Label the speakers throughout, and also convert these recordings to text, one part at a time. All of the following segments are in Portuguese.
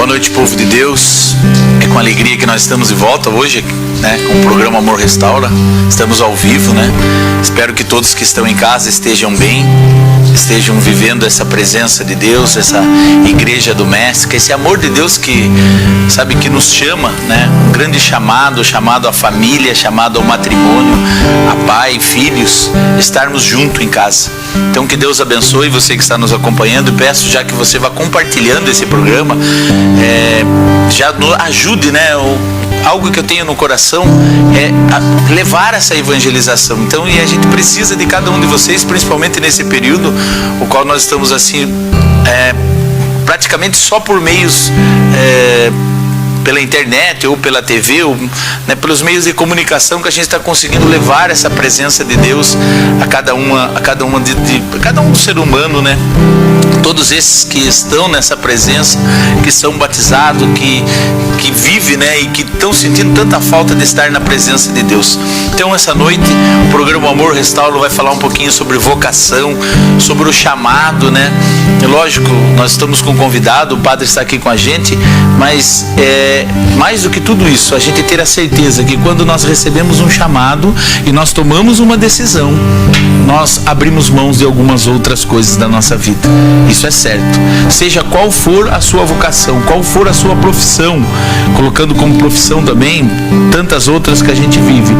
Speaker 1: Boa noite, povo de Deus. É com alegria que nós estamos de volta hoje, né, com o programa Amor Restaura. Estamos ao vivo, né? Espero que todos que estão em casa estejam bem, estejam vivendo essa presença de Deus, essa igreja doméstica, esse amor de Deus que, sabe, que nos chama, né? Um grande chamado à família, chamado ao matrimônio, a pai, filhos, estarmos juntos em casa. Então que Deus abençoe você que está nos acompanhando, e peço já que você vá compartilhando esse programa, já ajude, né? Algo que eu tenho no coração é levar essa evangelização. Então, e a gente precisa de cada um de vocês, principalmente nesse período, o qual nós estamos assim, praticamente só por meios, pela internet ou pela TV, ou, né, pelos meios de comunicação, que a gente está conseguindo levar essa presença de Deus a cada um do ser humano, né? Todos esses que estão nessa presença, que são batizados, que vivem, né, e que estão sentindo tanta falta de estar na presença de Deus. Então, essa noite, o programa Amor Restauro vai falar um pouquinho sobre vocação, sobre o chamado, né? E lógico, nós estamos com um convidado, o padre está aqui com a gente, mas mais do que tudo isso, a gente ter a certeza que quando nós recebemos um chamado e nós tomamos uma decisão, nós abrimos mãos de algumas outras coisas da nossa vida. Isso é certo. Seja qual for a sua vocação, qual for a sua profissão, colocando como profissão também tantas outras que a gente vive,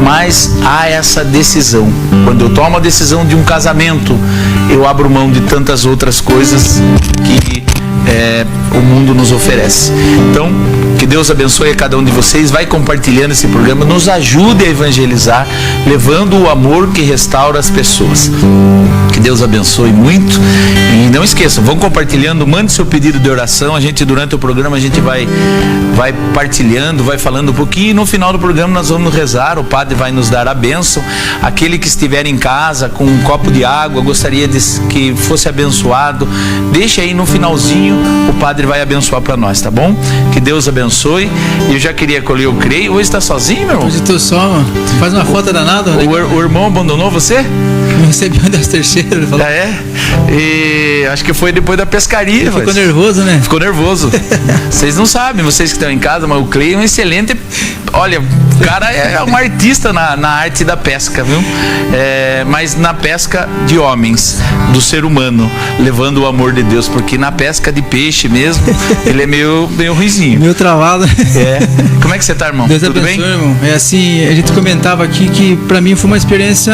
Speaker 1: mas há essa decisão. Quando eu tomo a decisão de um casamento, eu abro mão de tantas outras coisas que o mundo nos oferece. Então, que Deus abençoe a cada um de vocês. Vai compartilhando esse programa, nos ajude a evangelizar, levando o amor que restaura as pessoas. Que Deus abençoe muito. E não esqueçam, vão compartilhando, mande seu pedido de oração. A gente, durante o programa, a gente vai partilhando, vai falando um pouquinho, e no final do programa nós vamos rezar, o padre vai nos dar a bênção. Aquele que estiver em casa com um copo de água, gostaria que fosse abençoado, deixa aí no finalzinho, o padre vai abençoar para nós, tá bom? Que Deus abençoe. Eu já queria colher, eu creio. Hoje está sozinho, meu irmão?
Speaker 2: Hoje estou só, mano. Você faz uma foto danada, né?
Speaker 1: O irmão abandonou você?
Speaker 2: Me recebeu das terceiras, ele falou.
Speaker 1: E acho que foi depois da pescaria.
Speaker 2: Ficou nervoso, né?
Speaker 1: Ficou nervoso. Vocês não sabem, vocês que estão em casa, mas o Clay é um excelente. Olha, o cara é um artista na arte da pesca, viu? Mas na pesca de homens, do ser humano, levando o amor de Deus, porque na pesca de peixe mesmo, ele é meio ruizinho.
Speaker 2: Meio travado.
Speaker 1: Como é que você tá, irmão?
Speaker 2: Deus
Speaker 1: Tudo
Speaker 2: abençoe,
Speaker 1: bem?
Speaker 2: Irmão. É assim, a gente comentava aqui que pra mim foi uma experiência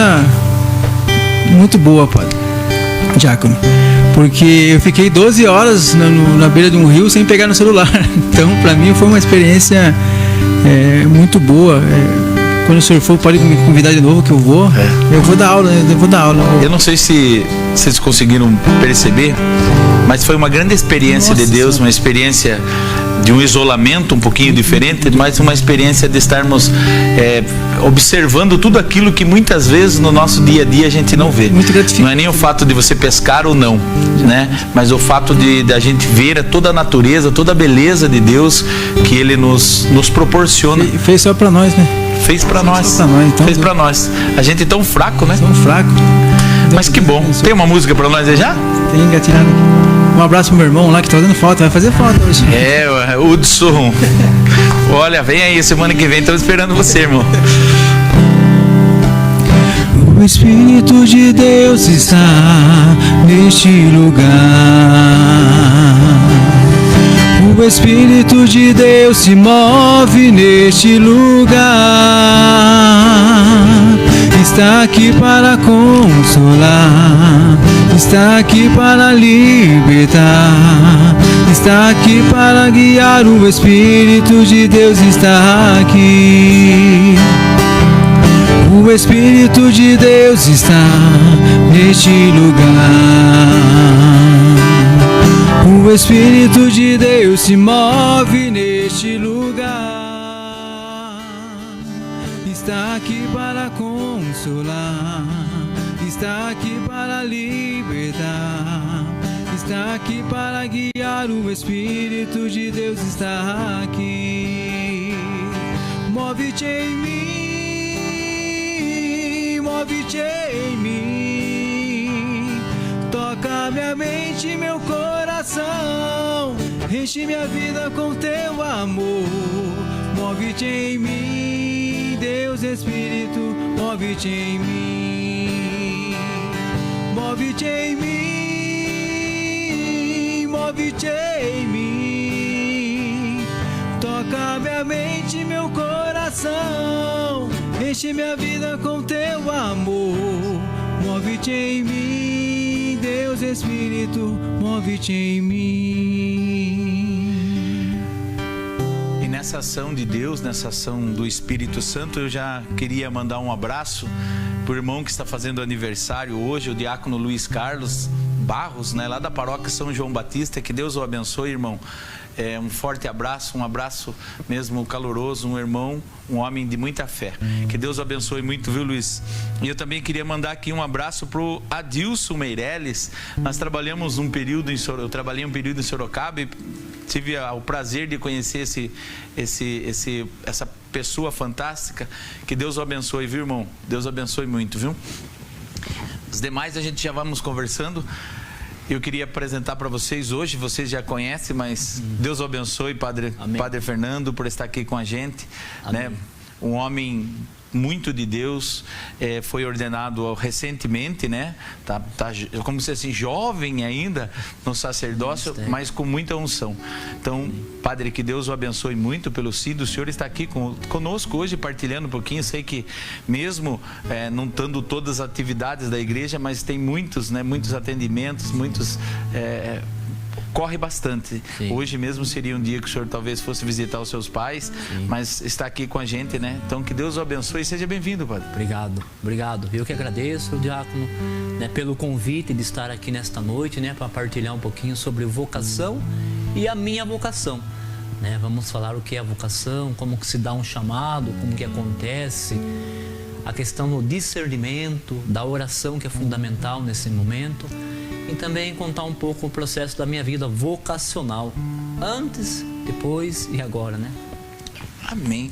Speaker 2: muito boa, padre, diácono, porque eu fiquei 12 horas na beira de um rio sem pegar no celular. Então, pra mim foi uma experiência muito boa. Quando o senhor for, pode me convidar de novo, que eu vou. Eu vou dar aula, Eu
Speaker 1: não sei se vocês conseguiram perceber, mas foi uma grande experiência de Deus, uma experiência de um isolamento um pouquinho diferente, mas uma experiência de estarmos observando tudo aquilo que muitas vezes no nosso dia a dia a gente não vê.
Speaker 2: Muito gratificante.
Speaker 1: Não é nem o fato de você pescar ou não, né? Mas o fato de a gente ver toda a natureza, toda a beleza de Deus que Ele nos proporciona.
Speaker 2: E fez só pra nós, né?
Speaker 1: Fez pra nós.
Speaker 2: Então,
Speaker 1: fez pra nós. A gente é tão fraco, né?
Speaker 2: Tão fraco.
Speaker 1: Mas que bom. Tem uma música pra nós aí já?
Speaker 2: Tem engatilhado aqui. Um abraço pro meu irmão lá que tá fazendo falta. Vai fazer falta hoje.
Speaker 1: Hudson. Olha, vem aí, semana que vem estamos esperando você, irmão.
Speaker 2: O Espírito de Deus está neste lugar. O Espírito de Deus se move neste lugar. Está aqui para consolar, está aqui para libertar, está aqui para guiar. O Espírito de Deus está aqui. O Espírito de Deus está neste lugar. O Espírito de Deus se move neste lugar. Está aqui para consolar, está aqui para libertar, está aqui para guiar. O Espírito de Deus está aqui. Move-te em mim, move-te em mim. Toca minha mente, meu coração. enche minha vida com teu amor. Move-te em mim, Deus Espírito, move-te em mim. Move-te em mim, move-te em mim. Toca minha mente, meu coração, enche minha vida com teu amor. Move-te em mim, Deus Espírito, move-te em mim.
Speaker 1: E nessa ação de Deus, nessa ação do Espírito Santo, eu já queria mandar um abraço pro irmão que está fazendo aniversário hoje, o diácono Luiz Carlos Barros, né, lá da paróquia São João Batista. Que Deus o abençoe, irmão. Um forte abraço, um abraço mesmo caloroso, um irmão, um homem de muita fé. Que Deus o abençoe muito, viu, Luiz? E eu também queria mandar aqui um abraço pro Adilson Meirelles. Nós trabalhamos um período eu trabalhei um período em Sorocaba e tive o prazer de conhecer essa pessoa fantástica. Que Deus o abençoe, viu, irmão? Deus o abençoe muito, viu? Os demais a gente já vamos conversando. Eu queria apresentar para vocês hoje, vocês já conhecem, mas Deus o abençoe, Padre Fernando, por estar aqui com a gente, né? Um homem muito de Deus, foi ordenado recentemente, né? Tá como se assim, jovem ainda no sacerdócio, mas com muita unção. Então, Padre, que Deus o abençoe muito pelo sínodo. O senhor está aqui conosco hoje, partilhando um pouquinho. Sei que mesmo não estando todas as atividades da igreja, mas tem muitos, né? Muitos atendimentos, muitos... corre bastante. Sim. Hoje mesmo seria um dia que o senhor talvez fosse visitar os seus pais. Sim. Mas está aqui com a gente, né? Então que Deus o abençoe e seja bem-vindo, Padre.
Speaker 3: Obrigado. Eu que agradeço, diácono, né, pelo convite de estar aqui nesta noite, né, para partilhar um pouquinho sobre vocação e a minha vocação, né? Vamos falar o que é a vocação, como que se dá um chamado, como que acontece, a questão do discernimento, da oração, que é fundamental nesse momento. E também contar um pouco o processo da minha vida vocacional, antes, depois e agora, né?
Speaker 1: Amém.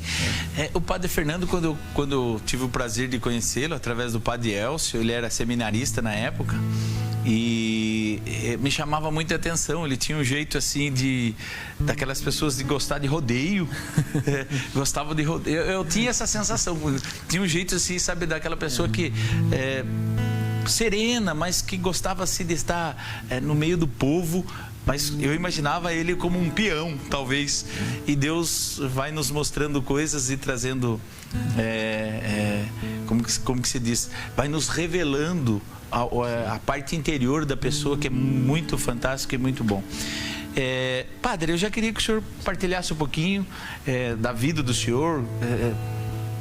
Speaker 1: O Padre Fernando, quando eu tive o prazer de conhecê-lo através do Padre Elcio, ele era seminarista na época e me chamava muita atenção. Ele tinha um jeito assim daquelas pessoas de gostar de rodeio. Gostava de rodeio. Eu tinha essa sensação. Tinha um jeito assim, sabe, daquela pessoa que serena, mas que gostava assim de estar no meio do povo. Mas eu imaginava ele como um peão, talvez. E Deus vai nos mostrando coisas e trazendo, como que se diz? Vai nos revelando a parte interior da pessoa, que é muito fantástico e muito bom. Padre, eu já queria que o senhor partilhasse um pouquinho da vida do senhor.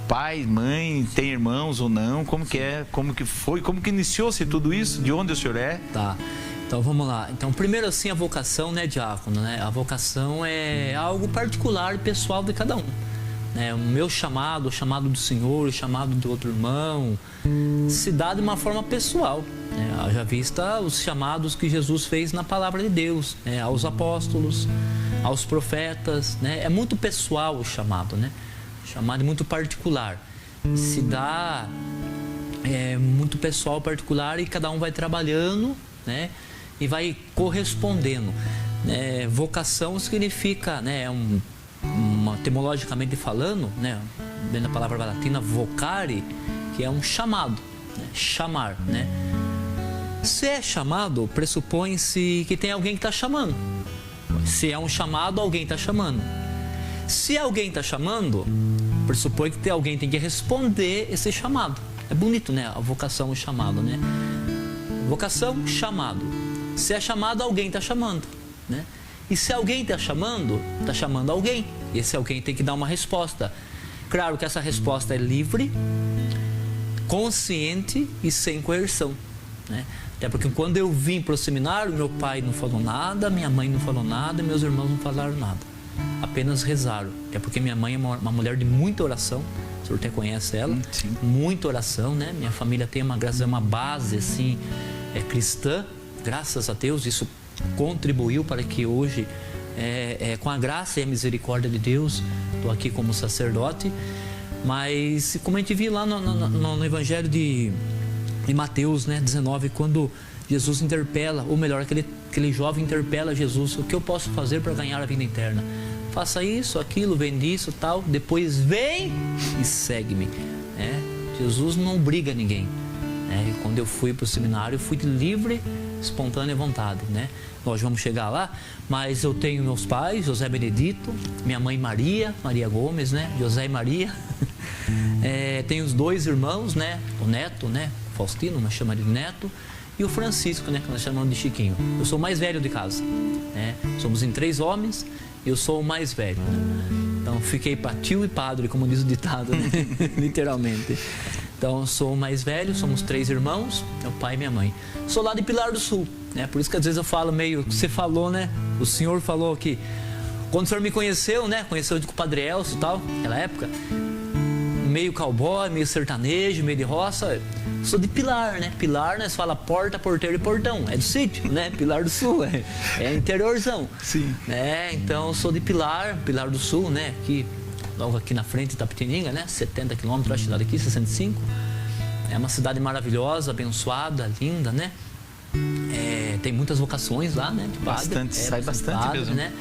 Speaker 1: Pai, mãe, tem irmãos ou não? Como que é? Como que foi? Como que iniciou-se tudo isso? De onde o senhor é?
Speaker 3: Tá. Então vamos lá. Então primeiro assim, a vocação, né, diácono, né? A vocação é algo particular e pessoal de cada um, né? O meu chamado, o chamado do Senhor, o chamado de outro irmão, se dá de uma forma pessoal, né? Haja vista os chamados que Jesus fez na palavra de Deus, né? Aos apóstolos, aos profetas, né? É muito pessoal o chamado, né? O chamado é muito particular. Se dá muito pessoal, particular, e cada um vai trabalhando, né? E vai correspondendo, né? Vocação significa, né, etimologicamente falando, né, vem da palavra latina vocare, que é um chamado, né? Chamar, né? Se é chamado, pressupõe-se que tem alguém que está chamando. Se é um chamado, alguém está chamando. Se alguém está chamando, pressupõe que alguém tem que responder esse chamado. É bonito, né? A vocação, o chamado, né? Vocação, chamado. Se é chamado, alguém está chamando, né? E se alguém está chamando alguém. E esse alguém tem que dar uma resposta. Claro que essa resposta é livre, consciente e sem coerção, né? Até porque quando eu vim para o seminário, meu pai não falou nada, minha mãe não falou nada, meus irmãos não falaram nada. Apenas rezaram. Até porque minha mãe é uma mulher de muita oração. O senhor até conhece ela. Sim. Muita oração, né? Minha família tem uma base assim, cristã. Graças a Deus, isso contribuiu para que hoje, com a graça e a misericórdia de Deus, estou aqui como sacerdote. Mas como a gente viu lá no Evangelho de Mateus, né, 19, quando Jesus interpela, ou melhor, aquele jovem interpela Jesus: o que eu posso fazer para ganhar a vida eterna? Faça isso, aquilo, vende isso, tal, depois vem e segue-me. Jesus não obriga ninguém. Quando eu fui para o seminário, eu fui de livre, espontânea vontade. Nós vamos chegar lá, mas eu tenho meus pais, José Benedito, minha mãe Maria Gomes, José e Maria. Tenho os 2 irmãos, o Neto, Faustino, nós chamamos de Neto, e o Francisco, que nós chamamos de Chiquinho. Eu sou o mais velho de casa. Somos em 3 homens e eu sou o mais velho. Então fiquei para tio e padre, como diz o ditado, literalmente. Então sou o mais velho, somos 3 irmãos, meu pai e minha mãe. Sou lá de Pilar do Sul, por isso que às vezes eu falo meio, você falou, o senhor falou que quando o senhor me conheceu, conheceu com o Padre Elcio e tal, naquela época, meio cowboy, meio sertanejo, meio de roça. Sou de Pilar, Pilar, nós fala porta, porteiro e portão. É do sítio, Pilar do Sul, é interiorzão.
Speaker 1: Sim.
Speaker 3: Então sou de Pilar do Sul, aqui, logo aqui na frente de Itapetininga, 70 quilômetros, acho que daqui, 65. É uma cidade maravilhosa, abençoada, linda, tem muitas vocações lá, de padre.
Speaker 1: Bastante, sai bastante
Speaker 3: padre,
Speaker 1: mesmo.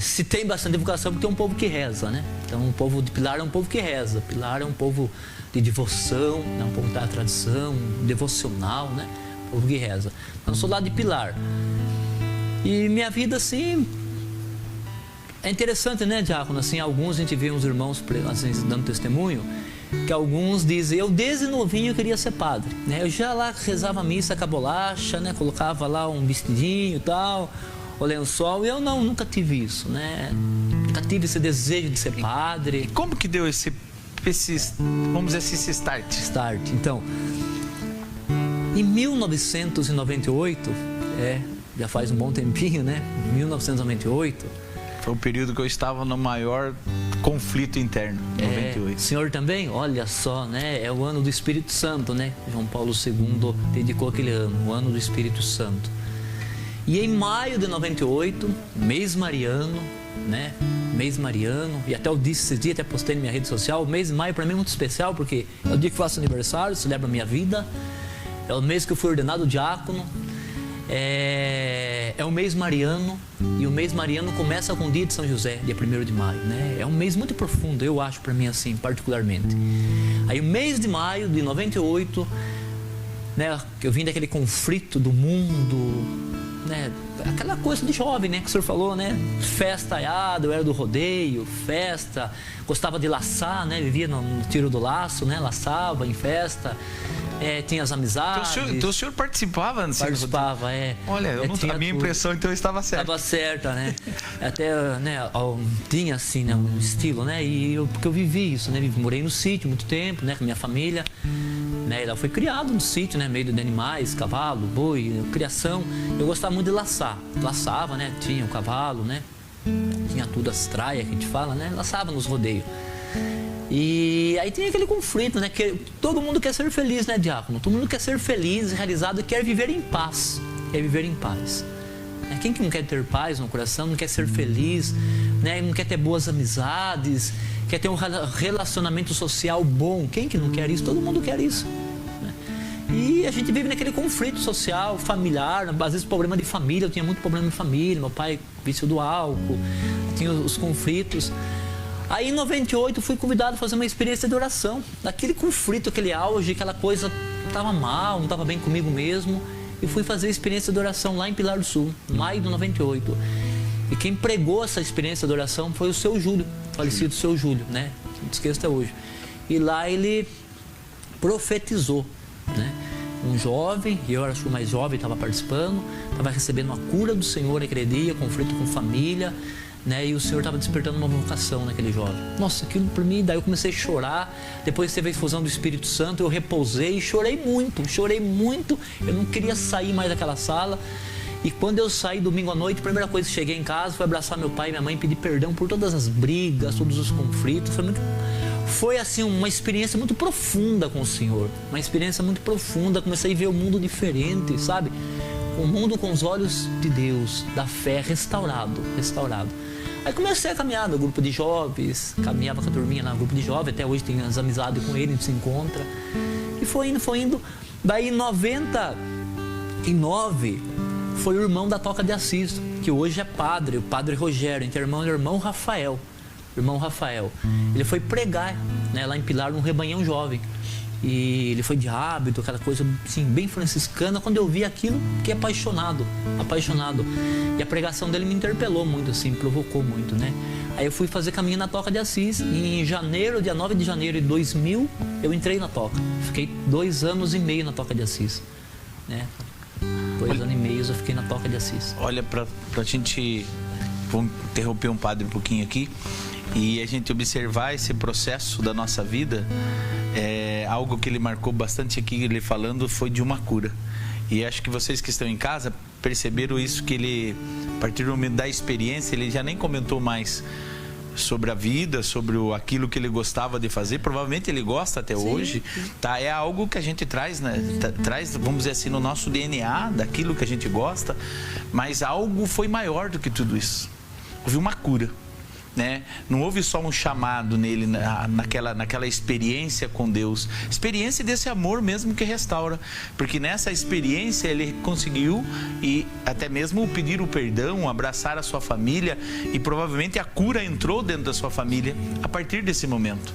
Speaker 3: Se tem bastante vocação, porque tem um povo que reza, Então o povo de Pilar é um povo que reza. Pilar é um povo de devoção, um povo da tradição, devocional, um povo que reza. Então eu sou lá de Pilar. E minha vida, assim, é interessante, diácono? Assim, alguns a gente vê uns irmãos assim, dando testemunho, que alguns dizem: eu desde novinho queria ser padre, Eu já lá rezava missa com a bolacha, Colocava lá um vestidinho e tal, o lençol, e eu nunca tive isso, Nunca tive esse desejo de ser padre.
Speaker 1: E como que deu esse vamos dizer assim, esse start?
Speaker 3: Então, em 1998, já faz um bom tempinho, 1998.
Speaker 1: Foi o período que eu estava no maior conflito interno, 98.
Speaker 3: O senhor também? Olha só, É o ano do Espírito Santo, João Paulo II dedicou aquele ano, o ano do Espírito Santo. E em maio de 98, mês mariano, mês mariano, e até eu disse esse dia, até postei na minha rede social, o mês de maio para mim é muito especial, porque é o dia que faço aniversário, celebro a minha vida, é o mês que eu fui ordenado diácono, é o mês mariano, e o mês mariano começa com o dia de São José, dia 1º de maio, É um mês muito profundo, eu acho, para mim assim, particularmente. Aí o mês de maio de 98, que eu vim daquele conflito do mundo, aquela coisa de jovem, que o senhor falou, festa, eu era do rodeio, festa, gostava de laçar, vivia no tiro do laço, laçava em festa, tinha as amizades.
Speaker 1: Então o senhor participava?
Speaker 3: Participava,
Speaker 1: Olha, a minha impressão então estava certa.
Speaker 3: Estava certa, Até, tinha assim, um estilo, porque eu vivi isso, morei no sítio muito tempo, com minha família. Ela foi criado no sítio, meio de animais, cavalo, boi, criação. Eu gostava muito de laçar. Laçava, tinha o cavalo, tinha tudo, as traias que a gente fala, laçava nos rodeios. E aí tem aquele conflito, que todo mundo quer ser feliz, diácono? Todo mundo quer ser feliz, realizado e quer viver em paz. Quer viver em paz. Quem que não quer ter paz no coração, não quer ser feliz, não quer ter boas amizades, quer ter um relacionamento social bom? Quem que não quer isso? Todo mundo quer isso. E a gente vive naquele conflito social, familiar, às vezes problema de família. Eu tinha muito problema de família, meu pai vício do álcool, tinha os conflitos. Aí em 98 fui convidado a fazer uma experiência de oração. Daquele conflito, aquele auge, aquela coisa estava mal, não estava bem comigo mesmo. E fui fazer a experiência de oração lá em Pilar do Sul, maio de 98. E quem pregou essa experiência de oração foi o seu Júlio, falecido seu Júlio, Não esqueço até hoje. E lá ele profetizou, Um jovem, e eu acho que o mais jovem estava participando, estava recebendo a cura do Senhor naquele dia, conflito com família, e o Senhor estava despertando uma vocação naquele jovem. Nossa, aquilo para mim, daí eu comecei a chorar. Depois teve a infusão do Espírito Santo, eu repousei e chorei muito. Eu não queria sair mais daquela sala. E quando eu saí domingo à noite, a primeira coisa que cheguei em casa foi abraçar meu pai e minha mãe, pedir perdão por todas as brigas, todos os conflitos. Foi assim uma experiência muito profunda com o Senhor, uma experiência muito profunda. Comecei a ver o mundo diferente, sabe? O mundo com os olhos de Deus, da fé, restaurado. Aí comecei a caminhar no grupo de jovens, caminhava com a turminha lá no grupo de jovens, até hoje tenho as amizades com ele, a gente se encontra. E foi indo. Daí em 90, Em 9, foi o irmão da Toca de Assis, que hoje é padre, o padre Rogério, que é irmão Rafael. Irmão Rafael. Ele foi pregar, né, lá em Pilar, num rebanhão jovem. E ele foi de hábito, aquela coisa assim, bem franciscana. Quando eu vi aquilo, fiquei apaixonado. E a pregação dele me interpelou muito, assim, provocou muito, né? Aí eu fui fazer caminho na Toca de Assis. E em janeiro, dia 9 de janeiro de 2000, eu entrei na Toca. Fiquei 2 anos e meio na Toca de Assis, né? 2 anos e meio eu fiquei na Toca de Assis.
Speaker 1: Olha, pra gente... Vou interromper um padre um pouquinho aqui. E a gente observar esse processo da nossa vida, algo que ele marcou bastante aqui, ele falando, foi de uma cura. E acho que vocês que estão em casa perceberam isso, que ele, a partir do momento da experiência, ele já nem comentou mais sobre a vida, sobre aquilo que ele gostava de fazer. Provavelmente ele gosta até hoje, tá? É algo que a gente traz, né? Traz, vamos dizer assim, no nosso DNA, daquilo que a gente gosta, mas algo foi maior do que tudo isso. Houve uma cura, né? Não houve só um chamado nele, naquela experiência com Deus, experiência desse amor mesmo que restaura, porque nessa experiência ele conseguiu e até mesmo pedir o perdão, abraçar a sua família, e provavelmente a cura entrou dentro da sua família a partir desse momento.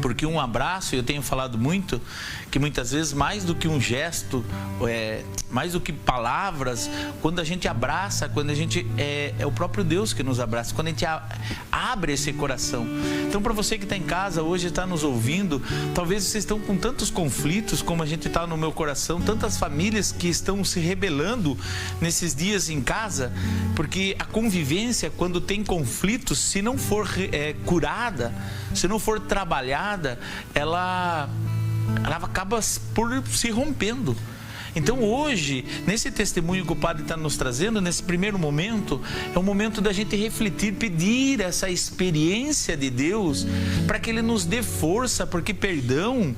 Speaker 1: Porque um abraço, eu tenho falado muito, que muitas vezes mais do que um gesto, mais do que palavras, quando a gente abraça, quando a gente é o próprio Deus que nos abraça, quando a gente abre esse coração. Então, para você que está em casa hoje, está nos ouvindo, talvez vocês estão com tantos conflitos como a gente está no meu coração, tantas famílias que estão se rebelando nesses dias em casa, porque a convivência, quando tem conflitos, se não for curada, se não for trabalhada, ela acaba por se rompendo. Então hoje, nesse testemunho que o Padre está nos trazendo, nesse primeiro momento, é o momento da gente refletir, pedir essa experiência de Deus para que Ele nos dê força, porque perdão,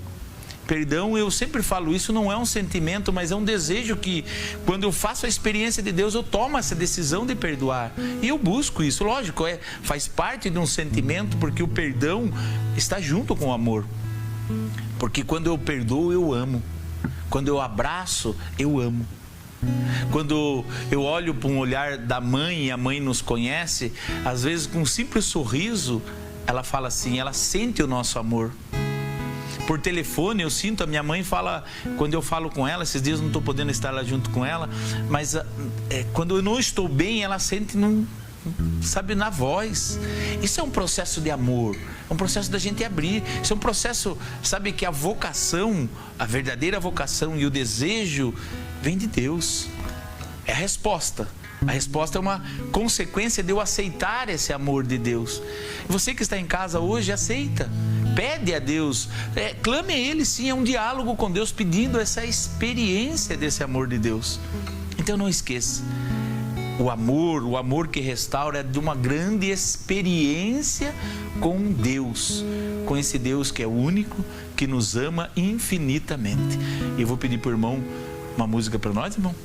Speaker 1: eu sempre falo isso, não é um sentimento, mas é um desejo que, quando eu faço a experiência de Deus, eu tomo essa decisão de perdoar. E eu busco isso, lógico, faz parte de um sentimento, porque o perdão está junto com o amor. Porque quando eu perdoo, eu amo. Quando eu abraço, eu amo. Quando eu olho para um olhar da mãe, e a mãe nos conhece, às vezes com um simples sorriso, ela fala assim, ela sente o nosso amor. Por telefone eu sinto, a minha mãe fala, quando eu falo com ela, esses dias eu não estou podendo estar lá junto com ela, mas quando eu não estou bem, ela sente sabe, na voz. Isso é um processo de amor, é um processo da gente abrir, isso é um processo, sabe, que a vocação, a verdadeira vocação e o desejo vem de Deus, é a resposta. A resposta é uma consequência de eu aceitar esse amor de Deus. Você que está em casa hoje, aceita, pede a Deus, clame a Ele, sim, é um diálogo com Deus, pedindo essa experiência desse amor de Deus. Então não esqueça, o amor que restaura é de uma grande experiência com Deus, com esse Deus que é único, que nos ama infinitamente. E eu vou pedir para o irmão uma música para nós, irmão.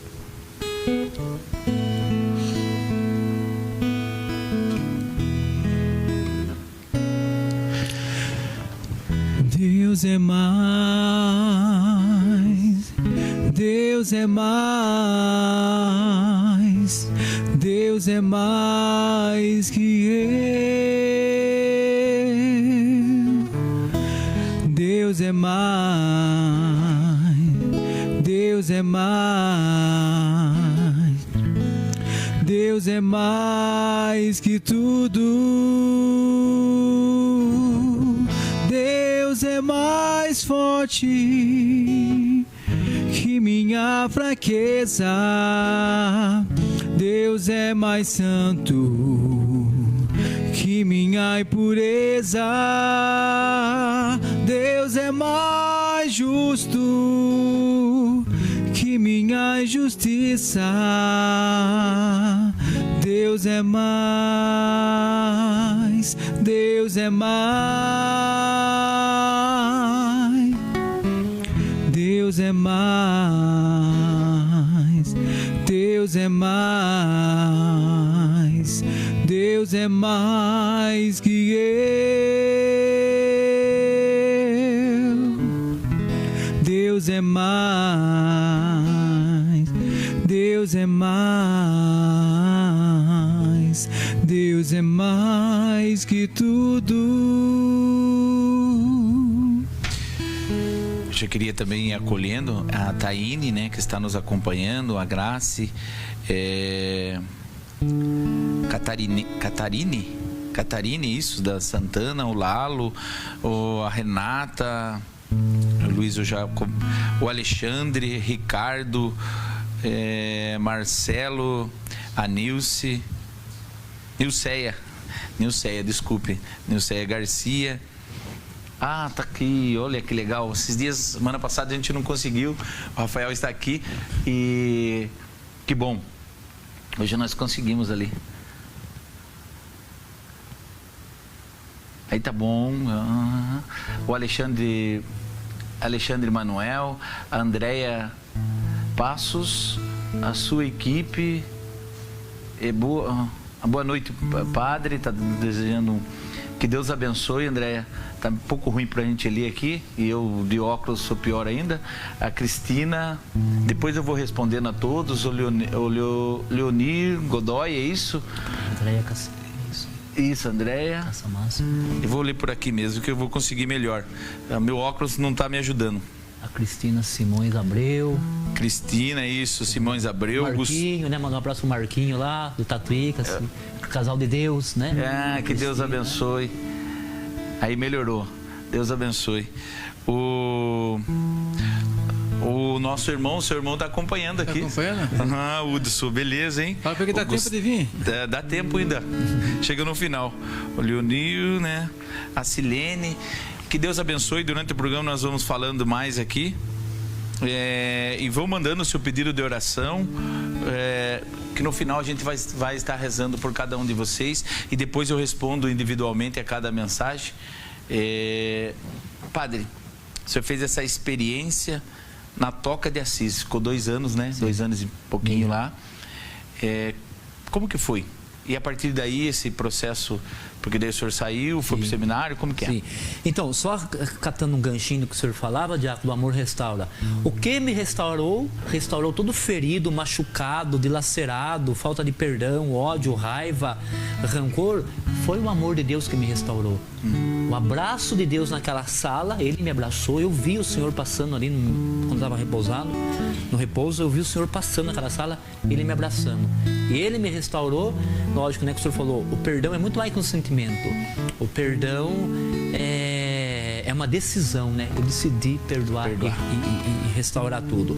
Speaker 2: Deus é mais, Deus é mais, Deus é mais que eu. Deus é mais, Deus é mais, Deus é mais que tudo. Deus é mais forte que minha fraqueza. Deus é mais santo que minha impureza. Deus é mais justo que minha injustiça. Deus é mais, Deus é mais, Deus é mais, Deus é mais, Deus é mais que eu. Deus é mais, Deus é mais, Deus é mais que tudo.
Speaker 1: Eu queria também ir acolhendo a Taine, né, que está nos acompanhando, a Grace, Catarine, isso, da Santana, o Lalo, a Renata, o Luiz, o Alexandre, Ricardo, Marcelo, a Nilceia, desculpe, Nilceia Garcia. Ah, tá aqui, olha que legal. Esses dias, semana passada, a gente não conseguiu. O Rafael está aqui e que bom. Hoje nós conseguimos ali. Aí tá bom. O Alexandre Manuel, a Andréia Passos, a sua equipe. Boa noite, padre. Tá desejando que Deus abençoe, Andréia. Tá um pouco ruim pra gente ler aqui, e eu de óculos sou pior ainda. A Cristina, depois eu vou respondendo a todos. O Leonir Godoy, é isso?
Speaker 3: Andréia
Speaker 2: Isso, Andréia.
Speaker 1: Eu vou ler por aqui mesmo, que eu vou conseguir melhor. Meu óculos não tá me ajudando.
Speaker 3: A Cristina Simões Abreu.
Speaker 1: Cristina, isso, Simões Abreu.
Speaker 3: Marquinho, né? Mandar um abraço pro Marquinho lá, do Tatuíca, assim, casal de Deus, né?
Speaker 1: Que Deus abençoe. Aí melhorou. Deus abençoe. O nosso irmão, seu irmão tá acompanhando aqui.
Speaker 2: Tá acompanhando?
Speaker 1: Hudson, beleza, hein?
Speaker 2: Fala porque dá tempo de vir.
Speaker 1: Dá tempo ainda. Chega no final. O Leonil, né? A Silene. Que Deus abençoe. Durante o programa nós vamos falando mais aqui. E vão mandando o seu pedido de oração. Que no final a gente vai estar rezando por cada um de vocês. E depois eu respondo individualmente a cada mensagem. Padre, o senhor fez essa experiência na Toca de Assis. Ficou 2 anos, né? Sim. 2 anos e pouquinho lá. Como que foi? E a partir daí esse processo, porque daí o senhor saiu, foi pro seminário, como que é?
Speaker 3: Sim. Então, só catando um ganchinho do que o senhor falava, Diácono, o amor restaura. O que me restaurou todo ferido, machucado, dilacerado, falta de perdão, ódio, raiva, rancor, foi o amor de Deus que me restaurou. O abraço de Deus naquela sala, Ele me abraçou, eu vi o Senhor passando ali, quando estava repousado, no repouso, eu vi o Senhor passando naquela sala, Ele me abraçando. E Ele me restaurou. Lógico, né, que o senhor falou, o perdão é muito mais que um sentimento. O perdão é uma decisão, né? Eu decidi perdoar. E restaurar tudo.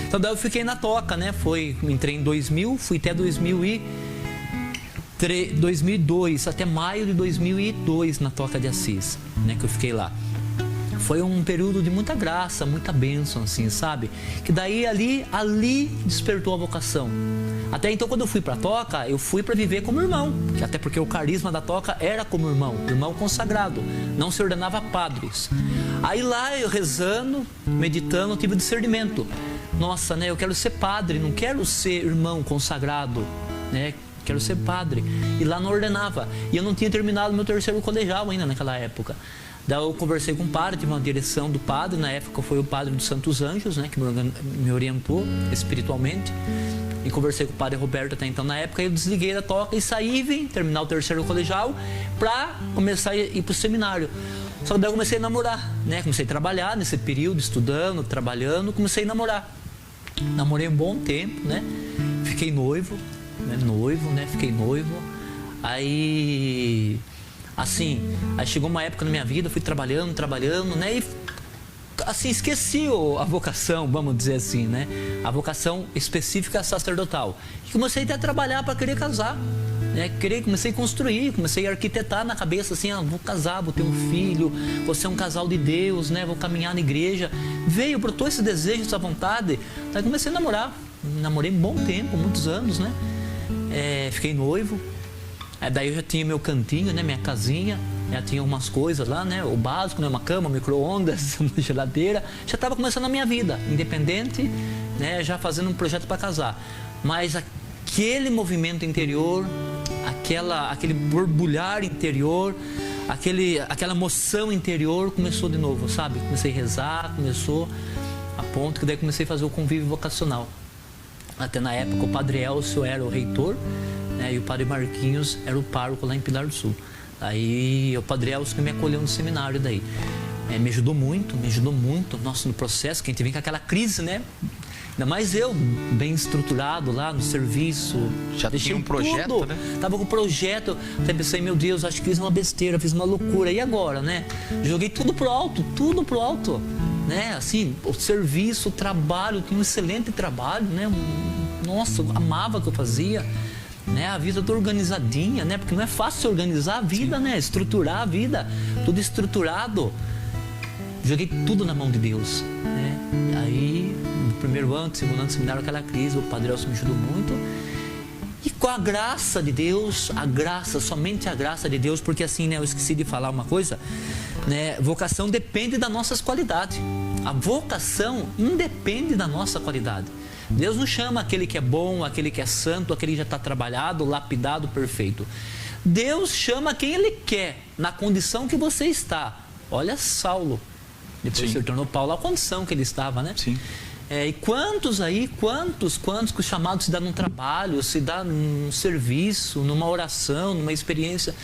Speaker 3: Então daí eu fiquei na Toca, né? Entrei em 2000, fui até 2002, até maio de 2002 na Toca de Assis, né? Que eu fiquei lá. Foi um período de muita graça, muita bênção, assim, sabe? Que daí ali despertou a vocação. Até então, quando eu fui pra Toca, eu fui para viver como irmão. Até porque o carisma da Toca era como irmão consagrado. Não se ordenava padres. Aí lá, eu rezando, meditando, tive o discernimento. Nossa, né? Eu quero ser padre, não quero ser irmão consagrado, né? Quero ser padre. E lá não ordenava. E eu não tinha terminado meu 3º colegial ainda naquela época. Daí eu conversei com o padre, tive uma direção do padre. Na época foi o padre dos Santos Anjos, né? Que me orientou espiritualmente. E conversei com o padre Roberto até então. Na época eu desliguei da Toca e saí, vim terminar o 3º colegial para começar a ir pro seminário. Só que daí eu comecei a namorar, né? Comecei a trabalhar nesse período, estudando, trabalhando, comecei a namorar. Namorei um bom tempo, né? Fiquei noivo, né? Fiquei noivo. Aí, assim, aí chegou uma época na minha vida, eu fui trabalhando, né? E assim, esqueci a vocação, vamos dizer assim, né? A vocação específica sacerdotal. E comecei até a trabalhar para querer casar, né? Comecei a construir, comecei a arquitetar na cabeça assim, vou casar, vou ter um filho, vou ser um casal de Deus, né? Vou caminhar na igreja. Brotou esse desejo, essa vontade. Daí comecei a namorar. Namorei um bom tempo, muitos anos, né? Fiquei noivo. Daí eu já tinha meu cantinho, né? Minha casinha. Já tinha umas coisas lá, né? O básico, né? Uma cama, micro-ondas, uma geladeira. Já estava começando a minha vida, independente, né? Já fazendo um projeto para casar. Mas aquele movimento interior, aquele borbulhar interior, aquela emoção interior começou de novo, sabe? Comecei a rezar, começou a ponto que daí comecei a fazer o convívio vocacional. Até na época o Padre Elcio era o reitor, né, e o Padre Marquinhos era o pároco lá em Pilar do Sul. Aí o Padre Elcio que me acolheu no seminário daí. Me ajudou muito, nossa, no processo, que a gente vem com aquela crise, né? Ainda mais eu, bem estruturado lá no serviço.
Speaker 1: Já tinha um projeto,
Speaker 3: tudo.
Speaker 1: né?
Speaker 3: Tava com o projeto, até pensei, meu Deus, acho que fiz uma besteira, fiz uma loucura. E agora, né? Joguei tudo pro alto, né? Assim, o serviço, o trabalho, tinha um excelente trabalho, né? Nossa, eu amava o que eu fazia. Né, a vida toda organizadinha, né? Porque não é fácil organizar a vida, sim, né? Estruturar a vida, tudo estruturado. Joguei tudo na mão de Deus, né? Aí, no primeiro ano, segundo ano do seminário, aquela crise, o Padre Elcio me ajudou muito. E com a graça de Deus, somente a graça de Deus, porque assim, né? Eu esqueci de falar uma coisa, né? Vocação depende das nossas qualidades. A vocação independe da nossa qualidade. Deus não chama aquele que é bom, aquele que é santo, aquele que já está trabalhado, lapidado, perfeito. Deus chama quem Ele quer, na condição que você está. Olha Saulo, depois se tornou Paulo, a condição que ele estava, né?
Speaker 1: Sim.
Speaker 3: E quantos que o chamado se dá num trabalho, se dá num serviço, numa oração, numa experiência.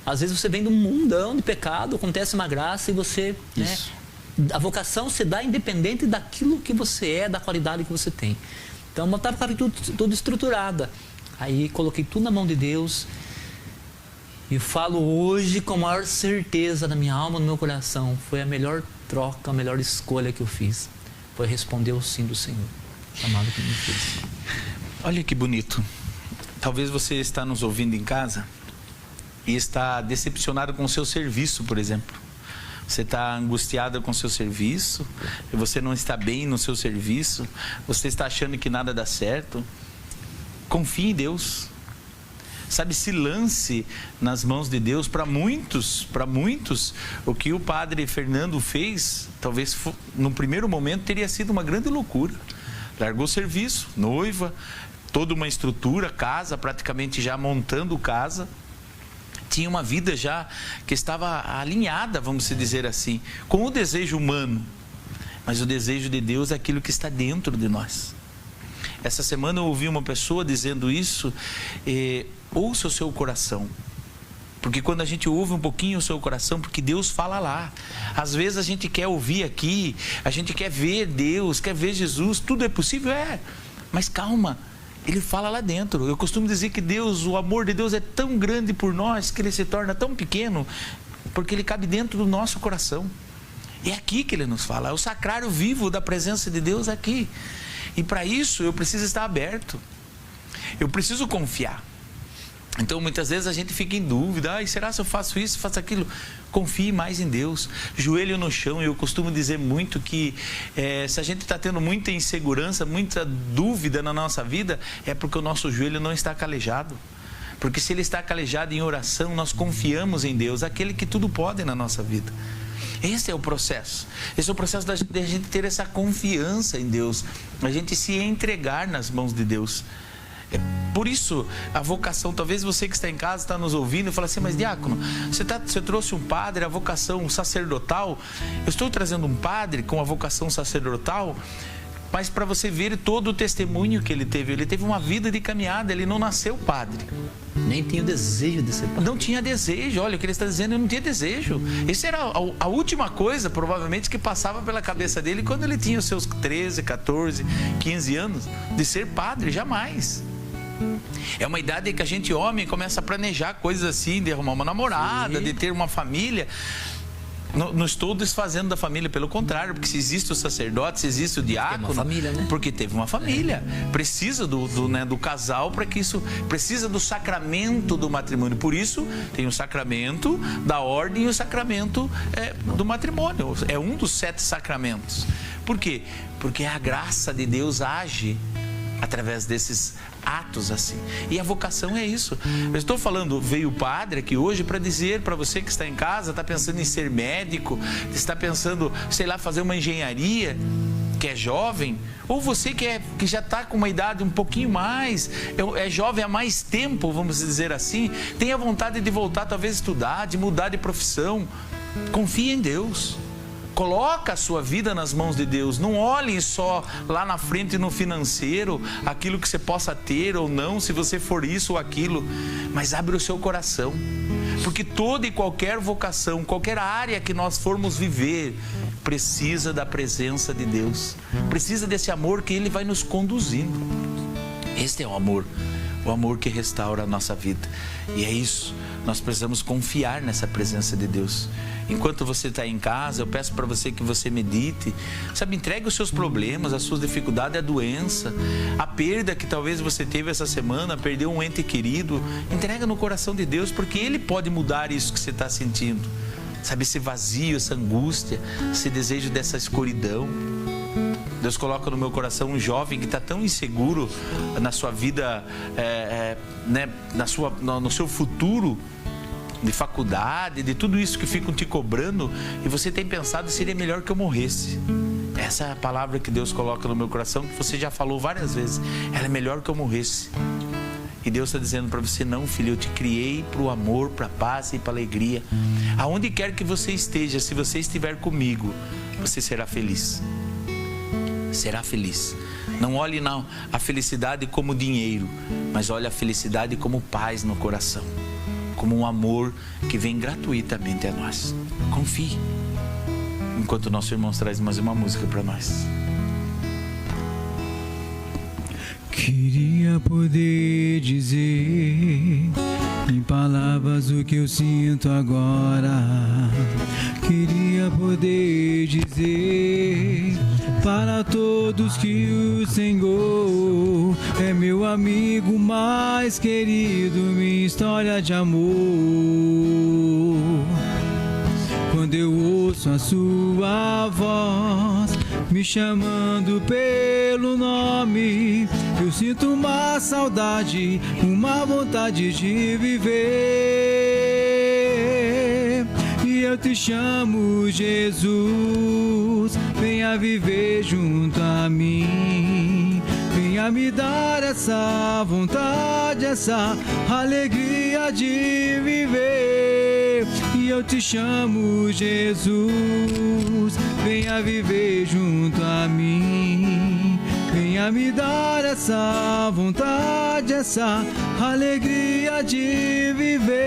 Speaker 3: Às vezes você vem de um mundão de pecado, acontece uma graça e você... né? A vocação se dá independente daquilo que você é, da qualidade que você tem. Então, eu estava com tudo estruturada. Aí, coloquei tudo na mão de Deus. E falo hoje com a maior certeza na minha alma, no meu coração. Foi a melhor troca, a melhor escolha que eu fiz. Foi responder o sim do Senhor, chamado que me fez.
Speaker 1: Olha que bonito. Talvez você está nos ouvindo em casa e está decepcionado com o seu serviço, por exemplo. Você está angustiada com o seu serviço, você não está bem no seu serviço, você está achando que nada dá certo. Confie em Deus. Sabe, se lance nas mãos de Deus. Para muitos, o que o Padre Fernando fez, talvez no primeiro momento teria sido uma grande loucura. Largou o serviço, noiva, toda uma estrutura, casa, praticamente já montando casa. Tinha uma vida já que estava alinhada, vamos dizer assim, com o desejo humano. Mas o desejo de Deus é aquilo que está dentro de nós. Essa semana eu ouvi uma pessoa dizendo isso, ouça o seu coração. Porque quando a gente ouve um pouquinho o seu coração, porque Deus fala lá. Às vezes a gente quer ouvir aqui, a gente quer ver Deus, quer ver Jesus, tudo é possível? Mas calma. Ele fala lá dentro. Eu costumo dizer que Deus, o amor de Deus é tão grande por nós que Ele se torna tão pequeno porque Ele cabe dentro do nosso coração. É aqui que Ele nos fala. É o sacrário vivo da presença de Deus aqui. E para isso eu preciso estar aberto. Eu preciso confiar. Então muitas vezes a gente fica em dúvida. Será se eu faço isso, faço aquilo? Confie mais em Deus, joelho no chão. Eu costumo dizer muito que se a gente está tendo muita insegurança, muita dúvida na nossa vida, é porque o nosso joelho não está calejado. Porque se ele está calejado em oração, nós confiamos em Deus, aquele que tudo pode na nossa vida. Esse é o processo. Esse é o processo da gente ter essa confiança em Deus, a gente se entregar nas mãos de Deus. Por isso, a vocação, talvez você que está em casa, está nos ouvindo e fala assim, mas diácono, você trouxe um padre, a vocação sacerdotal. Eu estou trazendo um padre com a vocação sacerdotal, mas para você ver todo o testemunho que ele teve uma vida de caminhada, ele não nasceu padre.
Speaker 3: Nem tinha o desejo de ser padre.
Speaker 1: Não tinha desejo, olha o que ele está dizendo, ele não tinha desejo. Isso era a última coisa, provavelmente, que passava pela cabeça dele quando ele tinha os seus 13, 14, 15 anos, de ser padre, jamais. É uma idade que a gente, homem, começa a planejar coisas assim, de arrumar uma namorada, sim, de ter uma família. Não estou desfazendo da família, pelo contrário, porque se existe o sacerdote, se existe o diácono,
Speaker 3: uma família, né?
Speaker 1: Porque teve uma família, precisa do casal para que isso, precisa do sacramento do matrimônio. Por isso tem o sacramento da ordem e o sacramento do matrimônio. É um dos 7 sacramentos. Por quê? Porque a graça de Deus age através desses atos assim. E a vocação é isso. Eu estou falando, veio o padre aqui hoje para dizer para você que está em casa, está pensando em ser médico, está pensando, sei lá, fazer uma engenharia, que é jovem, ou você que já está com uma idade um pouquinho mais, é jovem há mais tempo, vamos dizer assim, tem a vontade de voltar talvez a estudar, de mudar de profissão. Confie em Deus. Coloca a sua vida nas mãos de Deus. Não olhe só lá na frente no financeiro, aquilo que você possa ter ou não, se você for isso ou aquilo, mas abre o seu coração. Porque toda e qualquer vocação, qualquer área que nós formos viver, precisa da presença de Deus. Precisa desse amor que Ele vai nos conduzindo. Este é o amor que restaura a nossa vida. E é isso, nós precisamos confiar nessa presença de Deus. Enquanto você está em casa, eu peço para você que você medite, sabe, entregue os seus problemas, as suas dificuldades, a doença, a perda que talvez você teve essa semana, perdeu um ente querido, entrega no coração de Deus, porque Ele pode mudar isso que você está sentindo, sabe, esse vazio, essa angústia, esse desejo dessa escuridão. Deus coloca no meu coração um jovem que está tão inseguro na sua vida, né, no seu futuro de faculdade, de tudo isso que ficam te cobrando, e você tem pensado, seria melhor que eu morresse. Essa é a palavra que Deus coloca no meu coração, que você já falou várias vezes. Era melhor que eu morresse. E Deus está dizendo para você: não, filho, eu te criei para o amor, para a paz e para a alegria. Aonde quer que você esteja, se você estiver comigo, você será feliz. Será feliz. Não olhe a felicidade como dinheiro, mas olhe a felicidade como paz no coração, como um amor que vem gratuitamente a nós. Confie. Enquanto nosso irmão traz mais uma música para nós.
Speaker 2: Queria poder dizer em palavras o que eu sinto agora. Queria poder dizer para todos que o Senhor é meu amigo mais querido, minha história de amor. Quando eu ouço a sua voz me chamando pelo nome, eu sinto uma saudade, uma vontade de viver. E eu te chamo, Jesus, venha viver junto a mim. Venha me dar essa vontade, essa alegria de viver. E eu te chamo, Jesus, venha viver junto a mim. Venha me dar essa vontade, essa alegria de viver.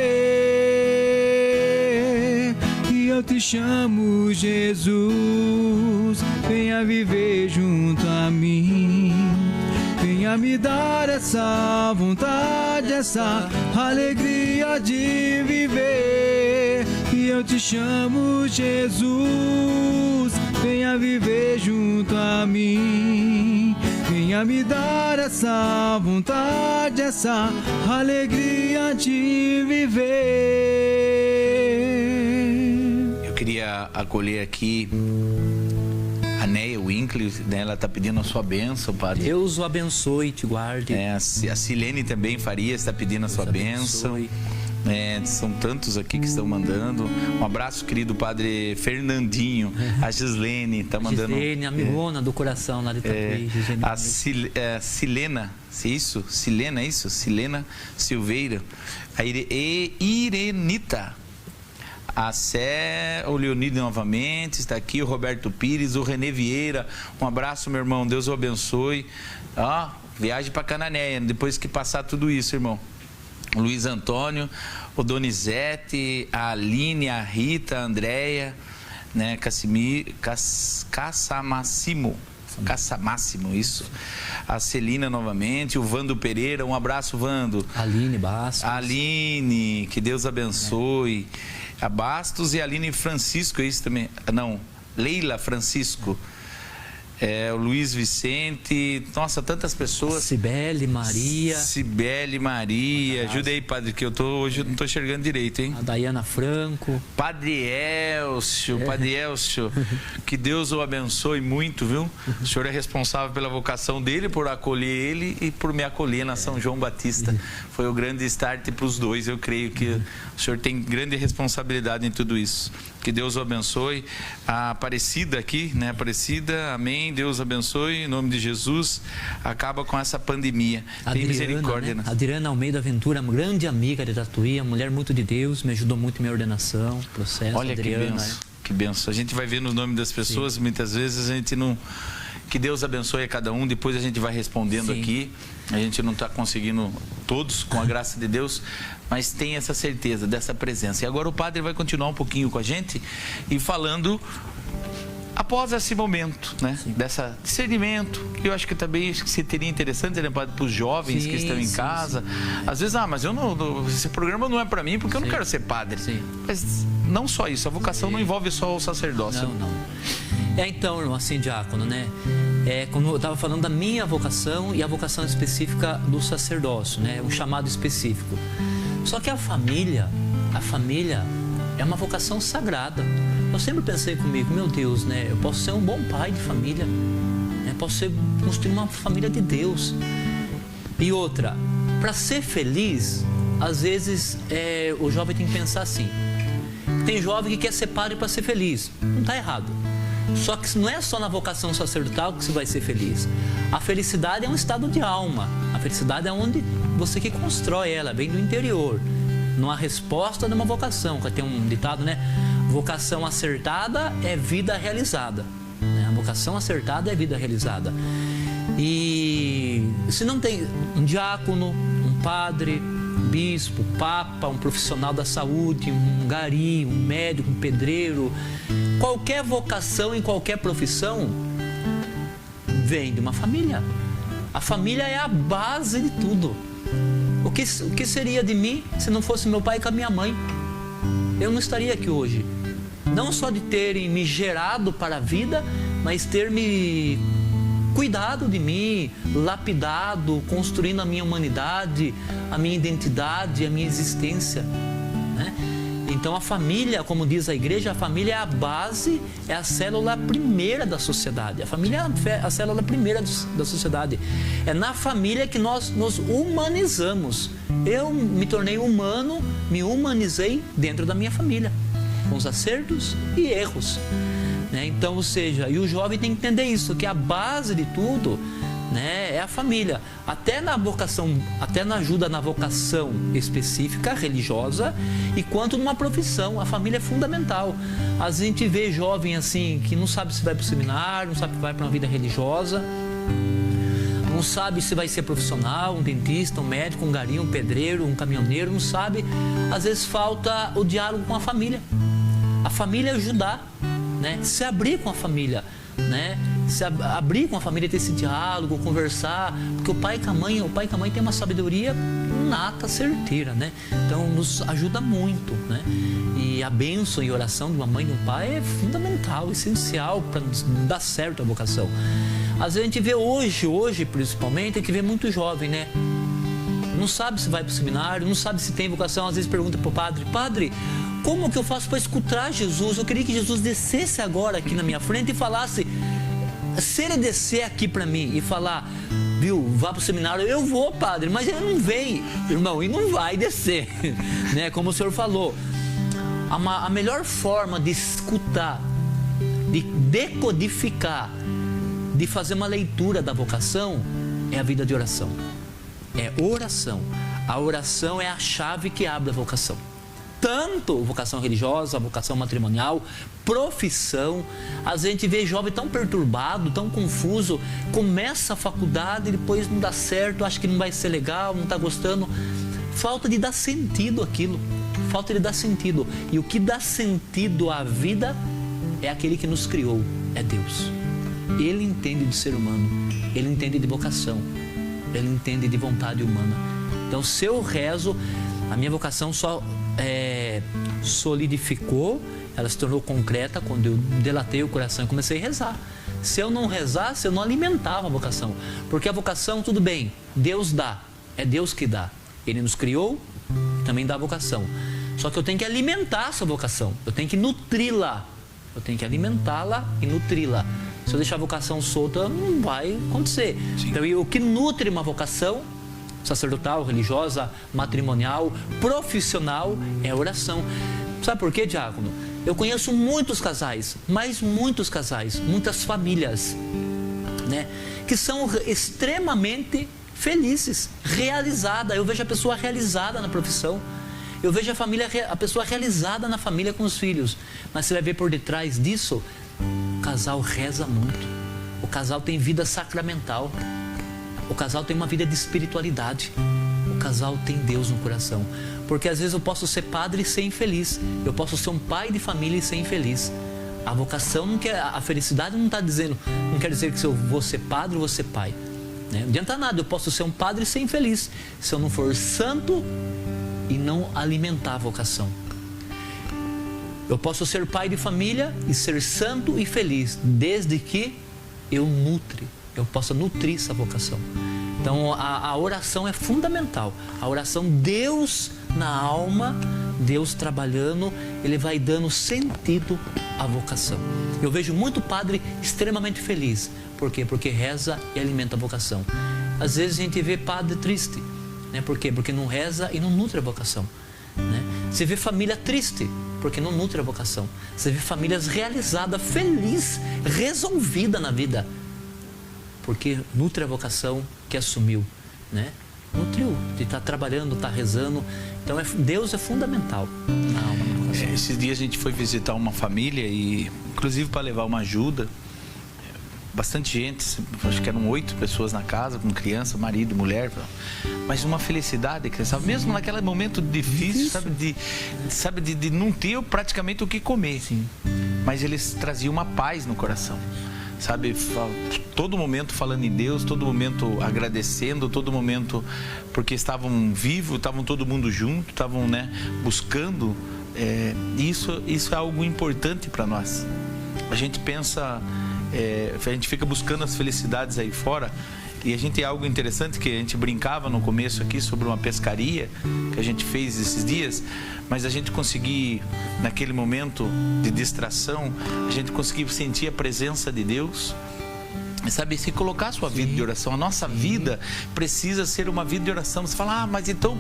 Speaker 2: E eu te chamo, Jesus, venha viver junto a mim. Venha me dar essa vontade, essa alegria de viver. E eu te chamo, Jesus, venha viver junto a mim. Venha me dar essa vontade, essa alegria de viver.
Speaker 1: Eu queria acolher aqui a Neia Winkler, né? Ela está pedindo a sua bênção, Padre.
Speaker 3: Deus o abençoe e te guarde.
Speaker 1: A Silene também Farias está pedindo a sua bênção. São tantos aqui que estão mandando. Um abraço, querido Padre Fernandinho. A Gislene está mandando.
Speaker 3: Gislene, amigona do coração lá de Tatuí.
Speaker 1: A Silena, isso? Silena, é isso? Silena Silveira. A Irenita. A Sé, o Leonide novamente está aqui, o Roberto Pires, o Renê Vieira. Um abraço, meu irmão, Deus o abençoe. Viagem para Cananéia, depois que passar tudo isso, irmão. O Luiz Antônio, o Donizete, a Aline, a Rita, a Andréia, né, Cassamáximo, isso. A Celina novamente, o Vando Pereira, um abraço, Vando.
Speaker 3: Aline Bastos.
Speaker 1: Aline, que Deus abençoe. A Bastos e a Aline Francisco, é isso também? Não, Leila Francisco. O Luiz Vicente, nossa, tantas pessoas.
Speaker 3: Cibele Maria.
Speaker 1: Ajuda aí, Padre, que hoje eu não estou enxergando direito, hein?
Speaker 3: A Dayana Franco.
Speaker 1: Padre Elcio, que Deus o abençoe muito, viu? O senhor é responsável pela vocação dele, por acolher ele e por me acolher na São João Batista. Foi o grande start para os dois, eu creio que o senhor tem grande responsabilidade em tudo isso. Que Deus o abençoe. A Aparecida aqui, né? Aparecida, amém. Deus abençoe, em nome de Jesus. Acaba com essa pandemia. Tem misericórdia, né?
Speaker 3: Adriana Almeida Ventura, uma grande amiga de Tatuí, uma mulher muito de Deus, me ajudou muito em minha ordenação, processo.
Speaker 1: Olha
Speaker 3: Adriana,
Speaker 1: que benção. Que benção. A gente vai ver no nome das pessoas, muitas vezes a gente não... Que Deus abençoe a cada um, depois a gente vai respondendo aqui. A gente não está conseguindo todos, com a graça de Deus, mas tem essa certeza dessa presença. E agora o padre vai continuar um pouquinho com a gente e falando após esse momento, né? Dessa discernimento, que eu acho que também seria interessante, né, padre, para os jovens que estão em casa. Às vezes, mas eu não, esse programa não é para mim porque eu não quero ser padre. Mas não só isso, a vocação não envolve só o sacerdócio.
Speaker 3: Não. Então, irmão, assim, diácono, né? Como eu estava falando da minha vocação e a vocação específica do sacerdócio, né? Um chamado específico. Só que a família é uma vocação sagrada. Eu sempre pensei comigo, meu Deus, né? Eu posso ser um bom pai de família, né? Posso construir uma família de Deus. E outra, para ser feliz, às vezes o jovem tem que pensar assim. Tem jovem que quer ser padre para ser feliz. Não está errado. Só que não é só na vocação sacerdotal que você vai ser feliz. A felicidade é um estado de alma. A felicidade é onde você que constrói ela, vem do interior. Não há resposta de uma vocação. Tem um ditado, né? Vocação acertada é vida realizada. A vocação acertada é vida realizada. E se não tem um diácono, um padre, um bispo, papa, um profissional da saúde, um gari, um médico, um pedreiro, qualquer vocação em qualquer profissão vem de uma família. A família é a base de tudo. O que seria de mim se não fosse meu pai com a minha mãe? Eu não estaria aqui hoje. Não só de terem me gerado para a vida, mas ter me cuidado de mim, lapidado, construindo a minha humanidade, a minha identidade, a minha existência, né? Então a família, como diz a igreja, a família é a base, é a célula primeira da sociedade. A família é a célula primeira da sociedade. É na família que nós nos humanizamos. Eu me tornei humano, me humanizei dentro da minha família, com os acertos e erros, né? Então, ou seja, e o jovem tem que entender isso, que a base de tudo, né, é a família. Até na vocação, até na ajuda na vocação específica, religiosa, e quanto numa profissão, a família é fundamental. A gente vê jovem assim, que não sabe se vai para o seminário, não sabe se vai para uma vida religiosa, não sabe se vai ser profissional, um dentista, um médico, um gari, um pedreiro, um caminhoneiro, não sabe. Às vezes falta o diálogo com a família. A família ajudar, né? Se abrir com a família, né? Se abrir com a família, ter esse diálogo, conversar, porque o pai com a mãe tem uma sabedoria nata, certeira, né? Então nos ajuda muito, né? E a bênção e oração de uma mãe e de um pai é fundamental, essencial para dar certo a vocação. Às vezes a gente vê hoje principalmente, a gente vê muito jovem, né? Não sabe se vai para o seminário, não sabe se tem vocação, às vezes pergunta para o padre, como que eu faço para escutar Jesus? Eu queria que Jesus descesse agora aqui na minha frente e falasse, se ele descer aqui para mim e falar, viu, vá para o seminário, eu vou, padre, mas ele não vem, irmão, e não vai descer, né? Como o senhor falou, a melhor forma de escutar, de decodificar, de fazer uma leitura da vocação é a vida de oração. É oração. A oração é a chave que abre a vocação. Tanto vocação religiosa, vocação matrimonial, profissão. Às vezes a gente vê jovem tão perturbado, tão confuso, começa a faculdade e depois não dá certo, acha que não vai ser legal, não está gostando. Falta de dar sentido àquilo. Falta de dar sentido. E o que dá sentido à vida é aquele que nos criou, é Deus. Ele entende de ser humano, ele entende de vocação, ele entende de vontade humana. Então, se eu rezo, a minha vocação só solidificou, ela se tornou concreta quando eu delatei o coração e comecei a rezar. Se eu não rezasse, eu não alimentava a vocação. Porque a vocação, tudo bem, Deus dá, é Deus que dá. Ele nos criou, também dá a vocação. Só que eu tenho que alimentar essa vocação, eu tenho que nutri-la, eu tenho que alimentá-la e nutri-la. Se eu deixar a vocação solta, não vai acontecer. Sim. Então, o que nutre uma vocação sacerdotal, religiosa, matrimonial, profissional, é a oração. Sabe por quê, diácono? Eu conheço muitos casais, mas muitos casais, muitas famílias, né, que são extremamente felizes, realizadas. Eu vejo a pessoa realizada na profissão. Eu vejo a pessoa realizada na família com os filhos. Mas você vai ver por detrás disso, o casal reza muito. O casal tem vida sacramental. O casal tem uma vida de espiritualidade. O casal tem Deus no coração. Porque às vezes eu posso ser padre e ser infeliz. Eu posso ser um pai de família e ser infeliz. A vocação não quer, a felicidade não está dizendo, não quer dizer que se eu vou ser padre ou vou ser pai. Né? Não adianta nada, eu posso ser um padre e ser infeliz se eu não for santo e não alimentar a vocação. Eu posso ser pai de família e ser santo e feliz, desde que eu possa nutrir essa vocação. Então a oração é fundamental. A oração, Deus na alma, Deus trabalhando, Ele vai dando sentido à vocação. Eu vejo muito padre extremamente feliz. Por quê? Porque reza e alimenta a vocação. Às vezes a gente vê padre triste. Né? Por quê? Porque não reza e não nutre a vocação. Né? Você vê família triste, porque não nutre a vocação. Você vê famílias realizadas, felizes, resolvidas na vida, porque nutre a vocação que assumiu, né? Nutriu, de estar trabalhando, estar rezando. Então Deus é fundamental na alma da vocação.
Speaker 1: Esses dias a gente foi visitar uma família e, inclusive, para levar uma ajuda, bastante gente, acho que eram 8 pessoas na casa, com criança, marido e mulher, mas uma felicidade, sabe? Mesmo naquele momento difícil, sabe, de não ter praticamente o que comer.
Speaker 3: Sim.
Speaker 1: Mas eles traziam uma paz no coração. Sabe, todo momento falando em Deus, todo momento agradecendo, todo momento porque estavam vivos, estavam todo mundo junto, estavam, né, buscando. Isso é algo importante para nós. A gente pensa, a gente fica buscando as felicidades aí fora. E a gente tem algo interessante que a gente brincava no começo aqui sobre uma pescaria que a gente fez esses dias, mas a gente conseguir, naquele momento de distração, a gente conseguir sentir a presença de Deus, sabe, se colocar a sua vida de oração. A nossa vida precisa ser uma vida de oração. Você fala, mas então,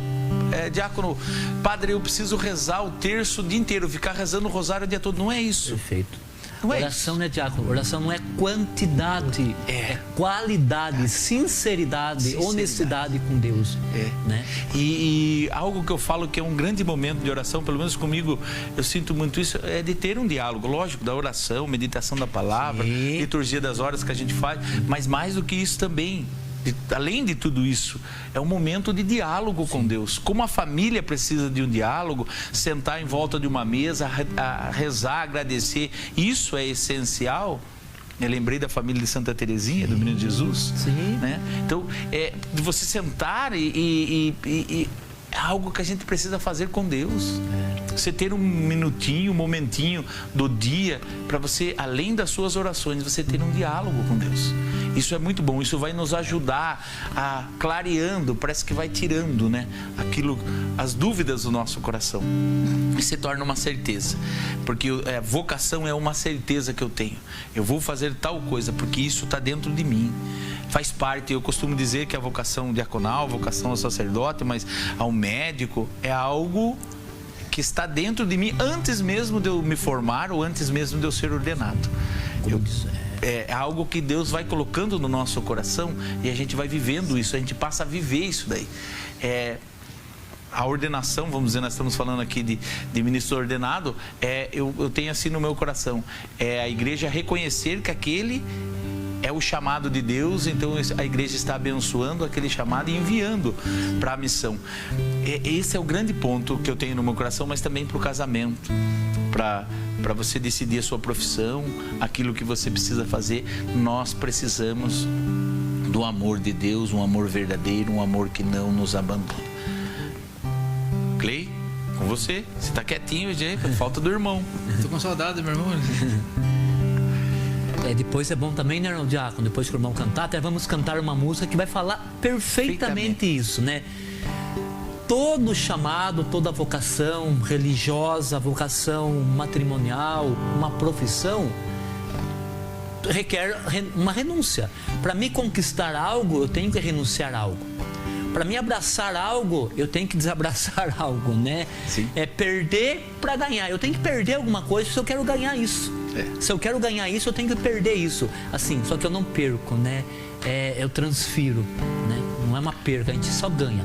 Speaker 1: diácono, padre, eu preciso rezar o terço o dia inteiro, ficar rezando o rosário o dia todo. Não é isso.
Speaker 3: Perfeito.
Speaker 1: Não é
Speaker 3: oração não é diácono, oração não é quantidade, é qualidade, sinceridade, honestidade com Deus. Né?
Speaker 1: E algo que eu falo que é um grande momento de oração, pelo menos comigo, eu sinto muito isso, é de ter um diálogo, lógico, da oração, meditação da palavra, liturgia das horas que a gente faz, mas mais do que isso também. Além de tudo isso, é um momento de diálogo com Deus. Como a família precisa de um diálogo, sentar em volta de uma mesa, rezar, agradecer, isso é essencial. Eu lembrei da família de Santa Teresinha, do Menino Jesus.
Speaker 3: Sim.
Speaker 1: Né? Então, de você sentar e é algo que a gente precisa fazer com Deus. Você ter um minutinho, um momentinho do dia para você, além das suas orações, você ter um diálogo com Deus. Isso é muito bom, isso vai nos ajudar a clareando, parece que vai tirando, né, as dúvidas do nosso coração. E se torna uma certeza, porque a vocação é uma certeza que eu tenho. Eu vou fazer tal coisa porque isso está dentro de mim. Faz parte, eu costumo dizer que a vocação diaconal, a vocação ao sacerdote, mas ao médico, é algo que está dentro de mim antes mesmo de eu me formar ou antes mesmo de eu ser ordenado. É algo que Deus vai colocando no nosso coração e a gente vai vivendo isso, a gente passa a viver isso daí. A ordenação, vamos dizer, nós estamos falando aqui de ministro ordenado, eu tenho assim no meu coração, a igreja reconhecer que aquele é o chamado de Deus, então a igreja está abençoando aquele chamado e enviando para a missão. Esse é o grande ponto que eu tenho no meu coração, mas também para o casamento, para você decidir a sua profissão, aquilo que você precisa fazer. Nós precisamos do amor de Deus, um amor verdadeiro, um amor que não nos abandona. Clay, com você está quietinho, gente, falta do irmão.
Speaker 2: Tô com saudade, meu irmão.
Speaker 3: Depois é bom também, né, diácono? Depois que o irmão cantar, até vamos cantar uma música que vai falar perfeitamente isso, né? Todo chamado, toda vocação religiosa, vocação matrimonial, uma profissão, requer uma renúncia. Para me conquistar algo, eu tenho que renunciar a algo. Para me abraçar algo, eu tenho que desabraçar algo, né?
Speaker 1: Sim.
Speaker 3: É perder para ganhar. Eu tenho que perder alguma coisa se eu quero ganhar isso. Se eu quero ganhar isso, eu tenho que perder isso. Assim, só que eu não perco, né? Eu transfiro, né? Não é uma perca, a gente só ganha.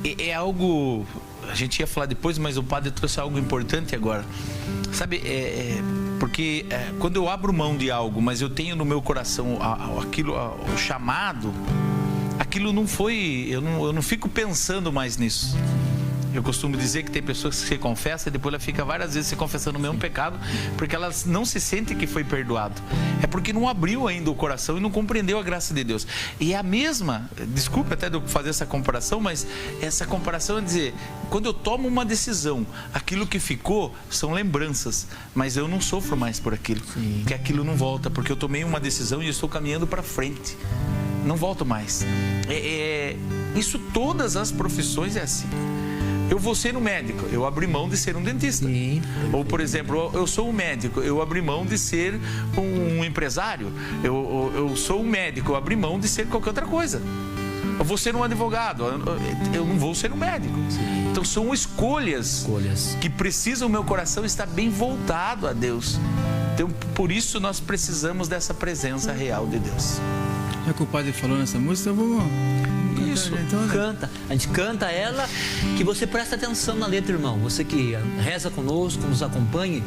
Speaker 1: É algo a gente ia falar depois, mas o padre trouxe algo importante agora. Sabe, porque quando eu abro mão de algo, mas eu tenho no meu coração o chamado, aquilo não foi, eu não fico pensando mais nisso. Eu costumo dizer que tem pessoas que se confessam e depois ela fica várias vezes se confessando o mesmo pecado, porque ela não se sente que foi perdoado. É porque não abriu ainda o coração e não compreendeu a graça de Deus. E é a mesma, desculpe até de eu fazer essa comparação, mas essa comparação é dizer, quando eu tomo uma decisão, aquilo que ficou são lembranças, mas eu não sofro mais por aquilo, porque aquilo não volta, porque eu tomei uma decisão e eu estou caminhando para frente. Não volto mais. Isso todas as profissões é assim. Eu vou ser um médico, eu abri mão de ser um dentista.
Speaker 3: Sim.
Speaker 1: Ou, por exemplo, eu sou um médico, eu abri mão de ser um empresário. Eu sou um médico, eu abri mão de ser qualquer outra coisa. Eu vou ser um advogado, eu não vou ser um médico. Então são escolhas que precisam, o meu coração estar bem voltado a Deus. Então, por isso nós precisamos dessa presença real de Deus.
Speaker 2: Já que o padre falou nessa música, eu vou...
Speaker 1: Isso,
Speaker 2: então, né?
Speaker 3: Canta, a gente canta ela, que você presta atenção na letra, irmão. Você que reza conosco, nos acompanhe,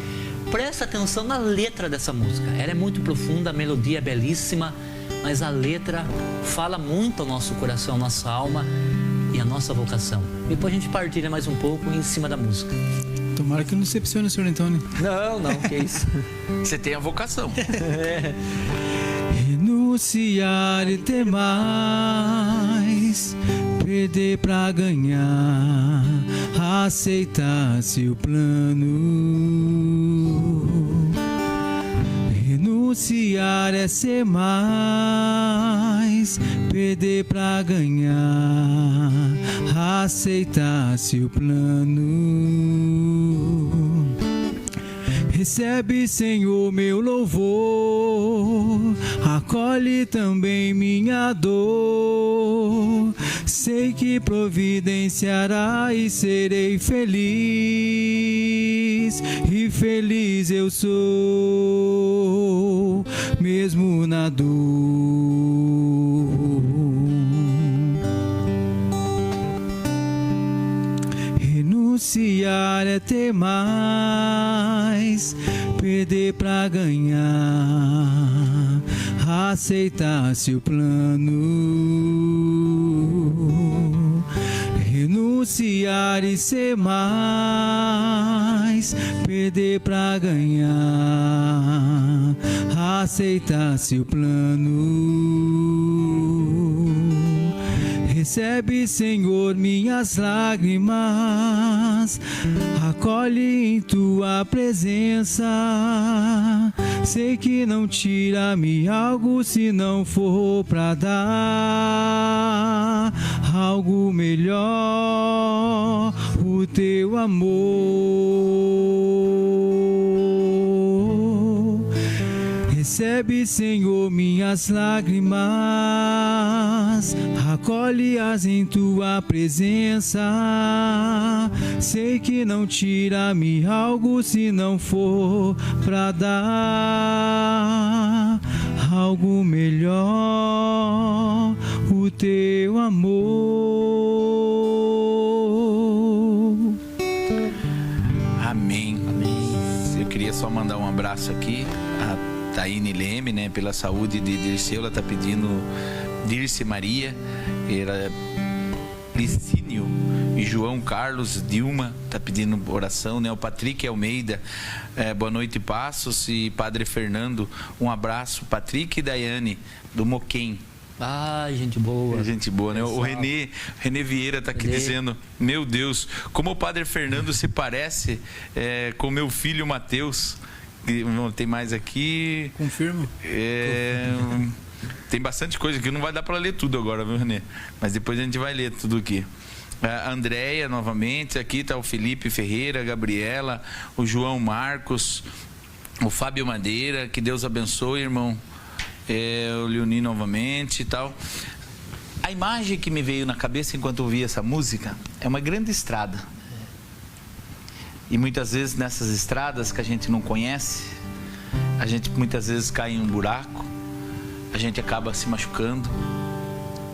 Speaker 3: presta atenção na letra dessa música. Ela é muito profunda, a melodia é belíssima, mas a letra fala muito ao nosso coração, à nossa alma e à nossa vocação. Depois a gente partilha mais um pouco em cima da música.
Speaker 2: Tomara que não decepcione o senhor Antônio.
Speaker 3: Não, que isso.
Speaker 1: Você tem a vocação.
Speaker 2: Renunciar e ter mais, perder pra ganhar, aceitar seu plano. Renunciar é ser mais, perder pra ganhar, aceitar seu plano. Recebe, Senhor, meu louvor, acolhe também minha dor. Sei que providenciará e serei feliz, e feliz eu sou, mesmo na dor. Renunciar é ter mais, perder pra ganhar, aceitar seu plano. Renunciar e ser mais, perder pra ganhar, aceitar seu plano. Recebe, Senhor, minhas lágrimas, acolhe em tua presença. Sei que não tira-me algo se não for pra dar algo melhor, o teu amor. Recebe, Senhor, minhas lágrimas, acolhe-as em tua presença. Sei que não tira-me algo se não for pra dar algo melhor, o teu amor.
Speaker 1: Amém. Eu queria só mandar um abraço aqui a Taine Leme, né, pela saúde de Dirceu. Ela está pedindo Dirce Maria, era Licínio e João Carlos, Dilma está pedindo oração, né? O Patrick Almeida, boa noite Passos, e Padre Fernando, um abraço. Patrick e Daiane do Moquém.
Speaker 3: Ah, gente boa.
Speaker 1: Gente boa, né? O Renê Vieira está aqui dizendo: meu Deus, como o Padre Fernando se parece com meu filho Mateus. Tem mais aqui.
Speaker 2: Confirmo.
Speaker 1: Tem bastante coisa aqui, não vai dar para ler tudo agora, viu, Renê? Mas depois a gente vai ler tudo aqui. A Andréia, novamente, aqui está o Felipe Ferreira, a Gabriela, o João Marcos, o Fábio Madeira, que Deus abençoe, irmão. O Leoni novamente e tal. A imagem que me veio na cabeça enquanto eu ouvi essa música é uma grande estrada. E muitas vezes nessas estradas que a gente não conhece, a gente muitas vezes cai em um buraco, a gente acaba se machucando,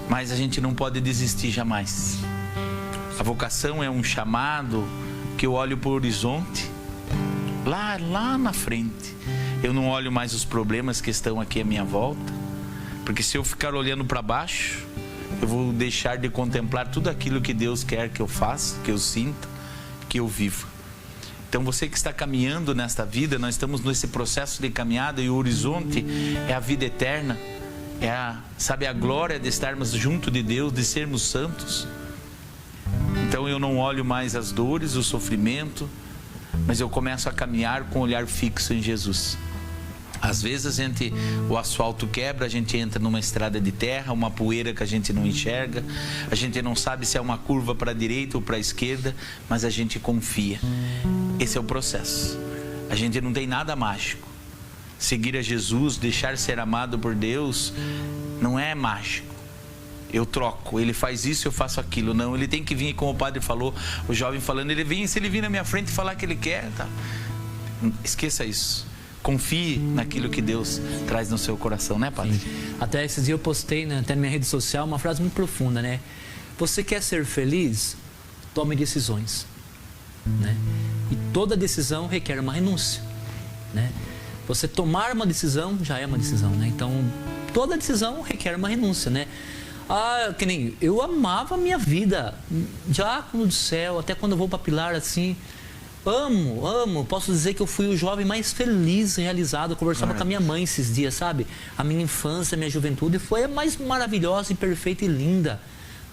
Speaker 1: mas a gente não pode desistir jamais. A vocação é um chamado que eu olho para o horizonte, lá na frente. Eu não olho mais os problemas que estão aqui à minha volta, porque se eu ficar olhando para baixo, eu vou deixar de contemplar tudo aquilo que Deus quer que eu faça, que eu sinta, que eu viva. Então você que está caminhando nesta vida, nós estamos nesse processo de caminhada e o horizonte é a vida eterna, é a glória de estarmos junto de Deus, de sermos santos. Então eu não olho mais as dores, o sofrimento, mas eu começo a caminhar com o olhar fixo em Jesus. Às vezes o asfalto quebra, a gente entra numa estrada de terra, uma poeira que a gente não enxerga, a gente não sabe se é uma curva para a direita ou para a esquerda, mas a gente confia. Esse é o processo. A gente não tem nada mágico. Seguir a Jesus, deixar ser amado por Deus, não é mágico. Eu troco, ele faz isso, eu faço aquilo. Não, ele tem que vir, como o padre falou, o jovem falando, se ele vir na minha frente e falar que ele quer, tá? Esqueça isso. Confie naquilo que Deus traz no seu coração, né, padre?
Speaker 3: Sim. Até esses dias eu postei, né, até na minha rede social, uma frase muito profunda, né? Você quer ser feliz? Tome decisões, né? E toda decisão requer uma renúncia, né? Você tomar uma decisão já é uma decisão, né? Então, toda decisão requer uma renúncia, né? Que nem eu amava a minha vida, diácono do céu, até quando eu vou para Pilar assim, amo, posso dizer que eu fui o jovem mais feliz, realizado. Eu conversava com a minha mãe esses dias, sabe? A minha infância, a minha juventude foi a mais maravilhosa e perfeita e linda,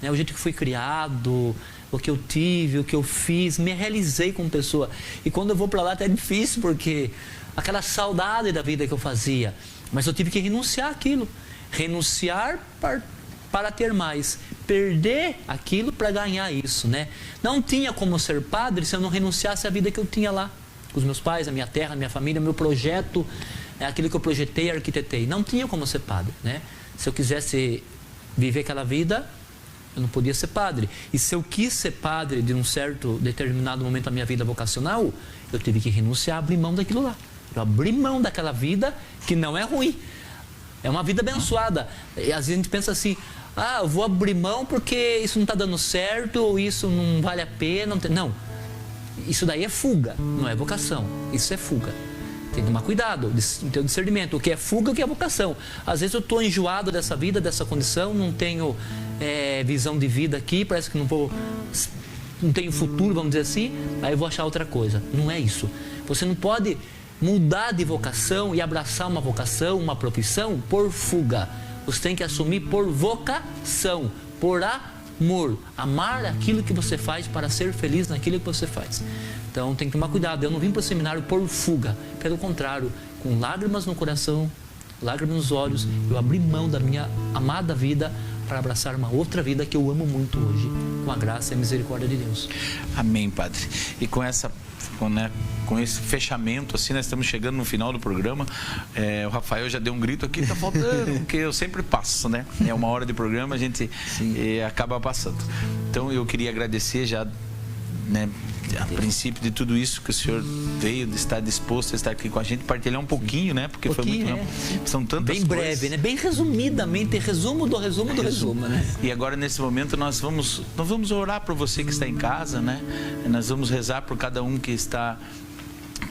Speaker 3: né? O jeito que fui criado, o que eu tive, o que eu fiz, me realizei como pessoa. E quando eu vou para lá até é difícil, porque aquela saudade da vida que eu fazia, mas eu tive que renunciar àquilo, renunciar para ter mais, perder aquilo para ganhar isso, né? Não tinha como ser padre se eu não renunciasse à vida que eu tinha lá, com os meus pais, a minha terra, a minha família, meu projeto, aquilo que eu projetei, arquitetei. Não tinha como ser padre, né? Se eu quisesse viver aquela vida, eu não podia ser padre. E se eu quis ser padre de um certo determinado momento da minha vida vocacional, eu tive que renunciar, abrir mão daquilo lá. Eu abri mão daquela vida que não é ruim, é uma vida abençoada. E às vezes a gente pensa assim, eu vou abrir mão porque isso não está dando certo, ou isso não vale a pena. Não, isso daí é fuga, não é vocação, isso é fuga. Tem que tomar cuidado, ter o discernimento, o que é fuga e o que é vocação. Às vezes eu estou enjoado dessa vida, dessa condição, não tenho visão de vida aqui, parece que não tenho futuro, vamos dizer assim, aí eu vou achar outra coisa. Não é isso. Você não pode mudar de vocação e abraçar uma vocação, uma profissão por fuga. Você tem que assumir por vocação, por amor. Amar aquilo que você faz para ser feliz naquilo que você faz. Então tem que tomar cuidado. Eu não vim para o seminário por fuga. Pelo contrário, com lágrimas no coração, lágrimas nos olhos, eu abri mão da minha amada vida para abraçar uma outra vida que eu amo muito hoje, com a graça e a misericórdia de Deus.
Speaker 1: Amém, padre. E com esse fechamento, assim, nós estamos chegando no final do programa. O Rafael já deu um grito aqui, tá faltando, porque eu sempre passo, né? É uma hora de programa, a gente acaba passando. Então eu queria agradecer já, né, a princípio de tudo isso que o senhor veio, de estar disposto a estar aqui com a gente, partilhar um pouquinho, né? Porque foi muito, são tantas
Speaker 3: bem
Speaker 1: coisas.
Speaker 3: Breve, né? Bem resumidamente, resumo do resumo, né?
Speaker 1: E agora nesse momento nós vamos orar por você que está em casa, né? Nós vamos rezar por cada um que está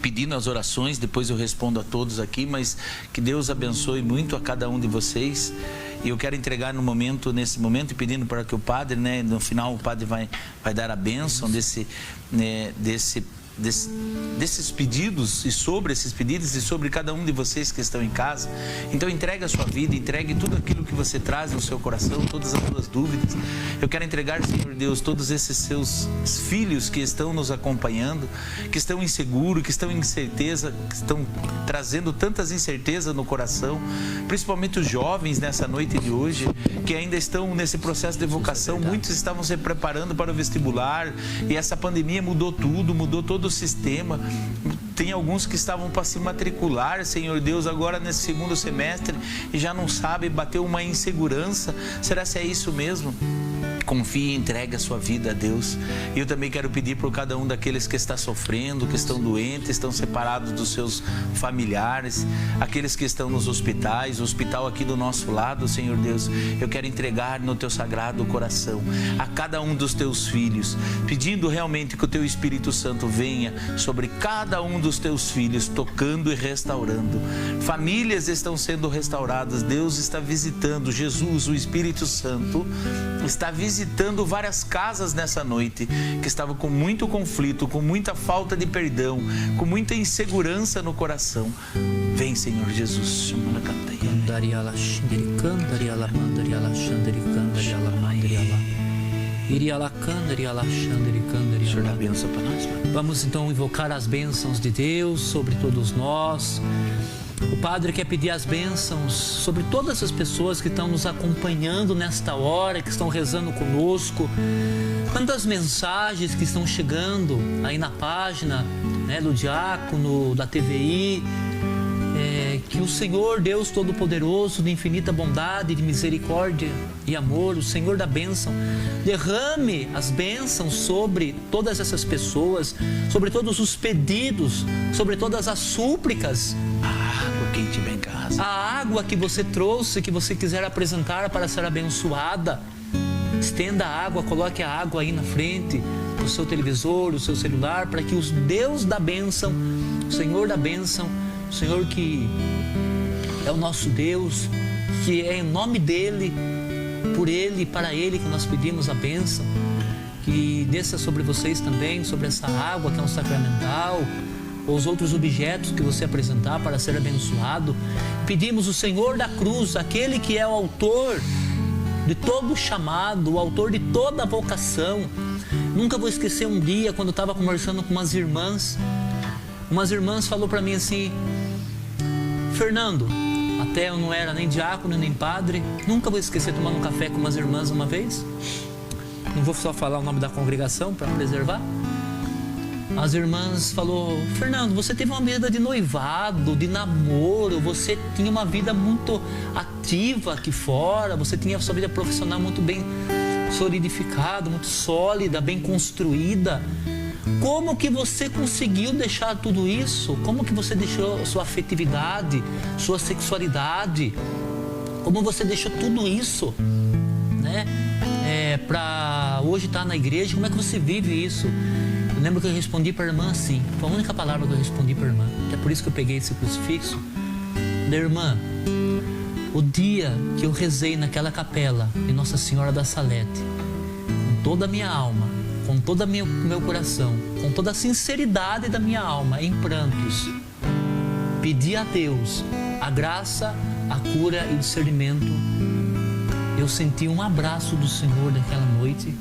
Speaker 1: pedindo as orações, depois eu respondo a todos aqui, mas que Deus abençoe muito a cada um de vocês. E eu quero entregar nesse momento e pedindo para que o padre, né, no final o padre vai dar a bênção desses pedidos, e sobre esses pedidos e sobre cada um de vocês que estão em casa. Então entregue a sua vida, entregue tudo aquilo que você traz no seu coração, todas as suas dúvidas. Eu quero entregar, Senhor Deus, todos esses seus filhos que estão nos acompanhando, que estão inseguros, que estão em incerteza, que estão trazendo tantas incertezas no coração, principalmente os jovens nessa noite de hoje, que ainda estão nesse processo de vocação. Muitos estavam se preparando para o vestibular e essa pandemia mudou tudo, mudou todo o sistema. Tem alguns que estavam para se matricular, Senhor Deus, agora nesse segundo semestre e já não sabe, bateu uma insegurança. Será se é isso mesmo? confie e entregue a sua vida a Deus. E eu também quero pedir por cada um daqueles que está sofrendo, que estão doentes, estão separados dos seus familiares, aqueles que estão nos hospitais, o hospital aqui do nosso lado, Senhor Deus, eu quero entregar no teu sagrado coração a cada um dos teus filhos, pedindo realmente que o teu Espírito Santo venha sobre cada um dos teus filhos, tocando e restaurando. Famílias estão sendo restauradas, Deus está visitando, Jesus, o Espírito Santo, está visitando várias casas nessa noite que estavam com muito conflito, com muita falta de perdão, com muita insegurança no coração. Vem, Senhor Jesus. Senhor, dá bênção para nós.
Speaker 3: Vamos então invocar as bênçãos de Deus sobre todos nós. O Padre quer pedir as bênçãos sobre todas as pessoas que estão nos acompanhando nesta hora, que estão rezando conosco. Tantas mensagens que estão chegando aí na página, né, do Diácono, da TVI. Que o Senhor, Deus Todo-Poderoso, de infinita bondade, de misericórdia e amor, o Senhor da bênção, derrame as bênçãos sobre todas essas pessoas, sobre todos os pedidos, sobre todas as súplicas.
Speaker 1: Água quente bem em casa.
Speaker 3: A água que você trouxe, que você quiser apresentar para ser abençoada, estenda a água, coloque a água aí na frente do seu televisor, do seu celular, para que o Deus da bênção, o Senhor da bênção, o Senhor que é o nosso Deus, que é em nome dEle, por Ele e para Ele que nós pedimos a bênção, que desça sobre vocês também, sobre essa água que é um sacramental, ou os outros objetos que você apresentar para ser abençoado. Pedimos o Senhor da cruz, aquele que é o autor de todo o chamado, o autor de toda a vocação. Nunca vou esquecer um dia quando eu estava conversando com umas irmãs falou para mim assim: Fernando, até eu não era nem diácono nem padre, nunca vou esquecer tomando um café com umas irmãs uma vez, não vou só falar o nome da congregação para preservar. As irmãs falou: Fernando, você teve uma vida de noivado, de namoro, você tinha uma vida muito ativa aqui fora, você tinha a sua vida profissional muito bem solidificada, muito sólida, bem construída. Como que você conseguiu deixar tudo isso? Como que você deixou sua afetividade, sua sexualidade? Como você deixou tudo isso, né? Para hoje estar na igreja, como é que você vive isso? Eu lembro que eu respondi para a irmã assim, foi a única palavra que eu respondi para a irmã, que é por isso que eu peguei esse crucifixo. Da irmã, o dia que eu rezei naquela capela de Nossa Senhora da Salete, com toda a minha alma, com todo o meu coração, com toda a sinceridade da minha alma, em prantos, pedi a Deus a graça, a cura e o discernimento. Eu senti um abraço do Senhor naquela noite,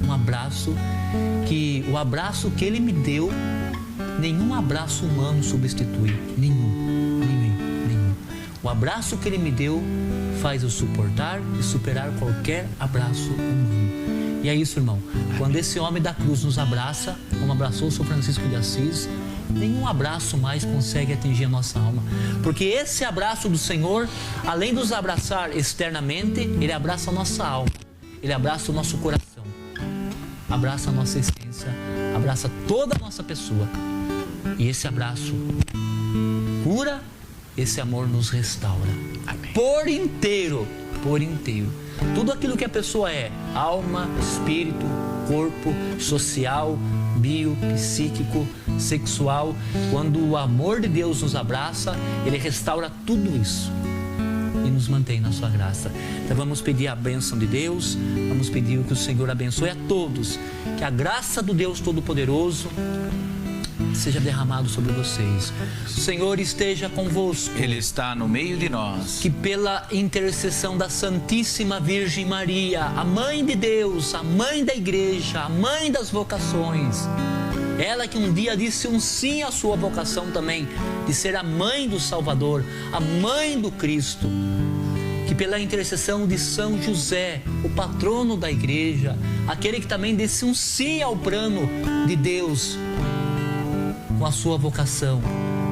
Speaker 3: um abraço que, o abraço que Ele me deu, nenhum abraço humano substitui, nenhum. O abraço que Ele me deu faz eu suportar e superar qualquer abraço humano. E é isso, irmão. Quando esse homem da cruz nos abraça, como abraçou o São Francisco de Assis, nenhum abraço mais consegue atingir a nossa alma. Porque esse abraço do Senhor, além de nos abraçar externamente, Ele abraça a nossa alma. Ele abraça o nosso coração. Abraça a nossa essência. Abraça toda a nossa pessoa. E esse abraço cura, esse amor nos restaura. Amém. Por inteiro. Tudo aquilo que a pessoa é, alma, espírito, corpo, social, bio, psíquico, sexual, quando o amor de Deus nos abraça, Ele restaura tudo isso e nos mantém na sua graça. Então vamos pedir a bênção de Deus, vamos pedir que o Senhor abençoe a todos, que a graça do Deus Todo-Poderoso seja derramado sobre vocês. O Senhor esteja convosco.
Speaker 1: Ele está no meio de nós.
Speaker 3: Que pela intercessão da Santíssima Virgem Maria, a Mãe de Deus, a Mãe da Igreja, a Mãe das vocações, ela que um dia disse um sim à sua vocação também, de ser a Mãe do Salvador, a Mãe do Cristo, que pela intercessão de São José, o patrono da Igreja, aquele que também disse um sim ao plano de Deus, com a sua vocação,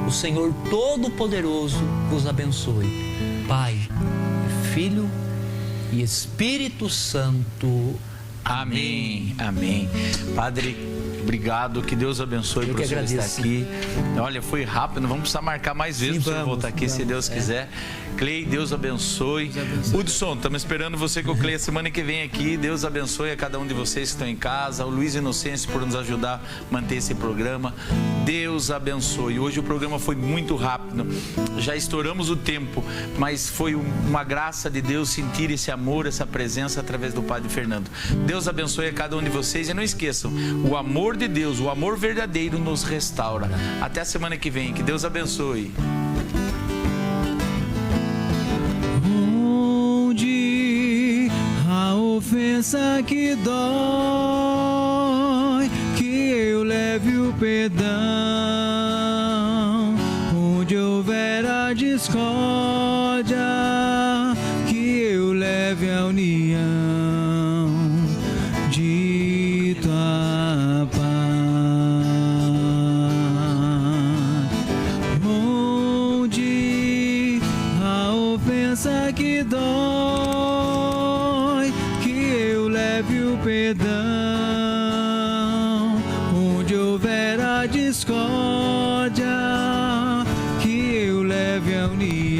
Speaker 3: o Senhor Todo-Poderoso vos abençoe. Pai, Filho e Espírito Santo.
Speaker 1: Amém, amém. Padre, obrigado, que Deus abençoe por você estar aqui. Olha, foi rápido, vamos precisar marcar mais vezes para você voltar aqui, se Deus quiser. Clay, Deus abençoe. Hudson, estamos esperando você com o Clay a semana que vem aqui. Deus abençoe a cada um de vocês que estão em casa. O Luiz Inocêncio por nos ajudar a manter esse programa. Deus abençoe. Hoje o programa foi muito rápido. Já estouramos o tempo, mas foi uma graça de Deus sentir esse amor, essa presença através do Padre Fernando. Deus abençoe a cada um de vocês e não esqueçam, o amor de Deus, o amor verdadeiro nos restaura. Até a semana que vem. Que Deus abençoe.
Speaker 2: Onde a ofensa que dói, que eu leve o perdão. Onde houver a discórdia, que eu leve a união de tua paz. Onde a ofensa que dói, que eu leve o perdão. Onde houver a discórdia, que eu leve a união.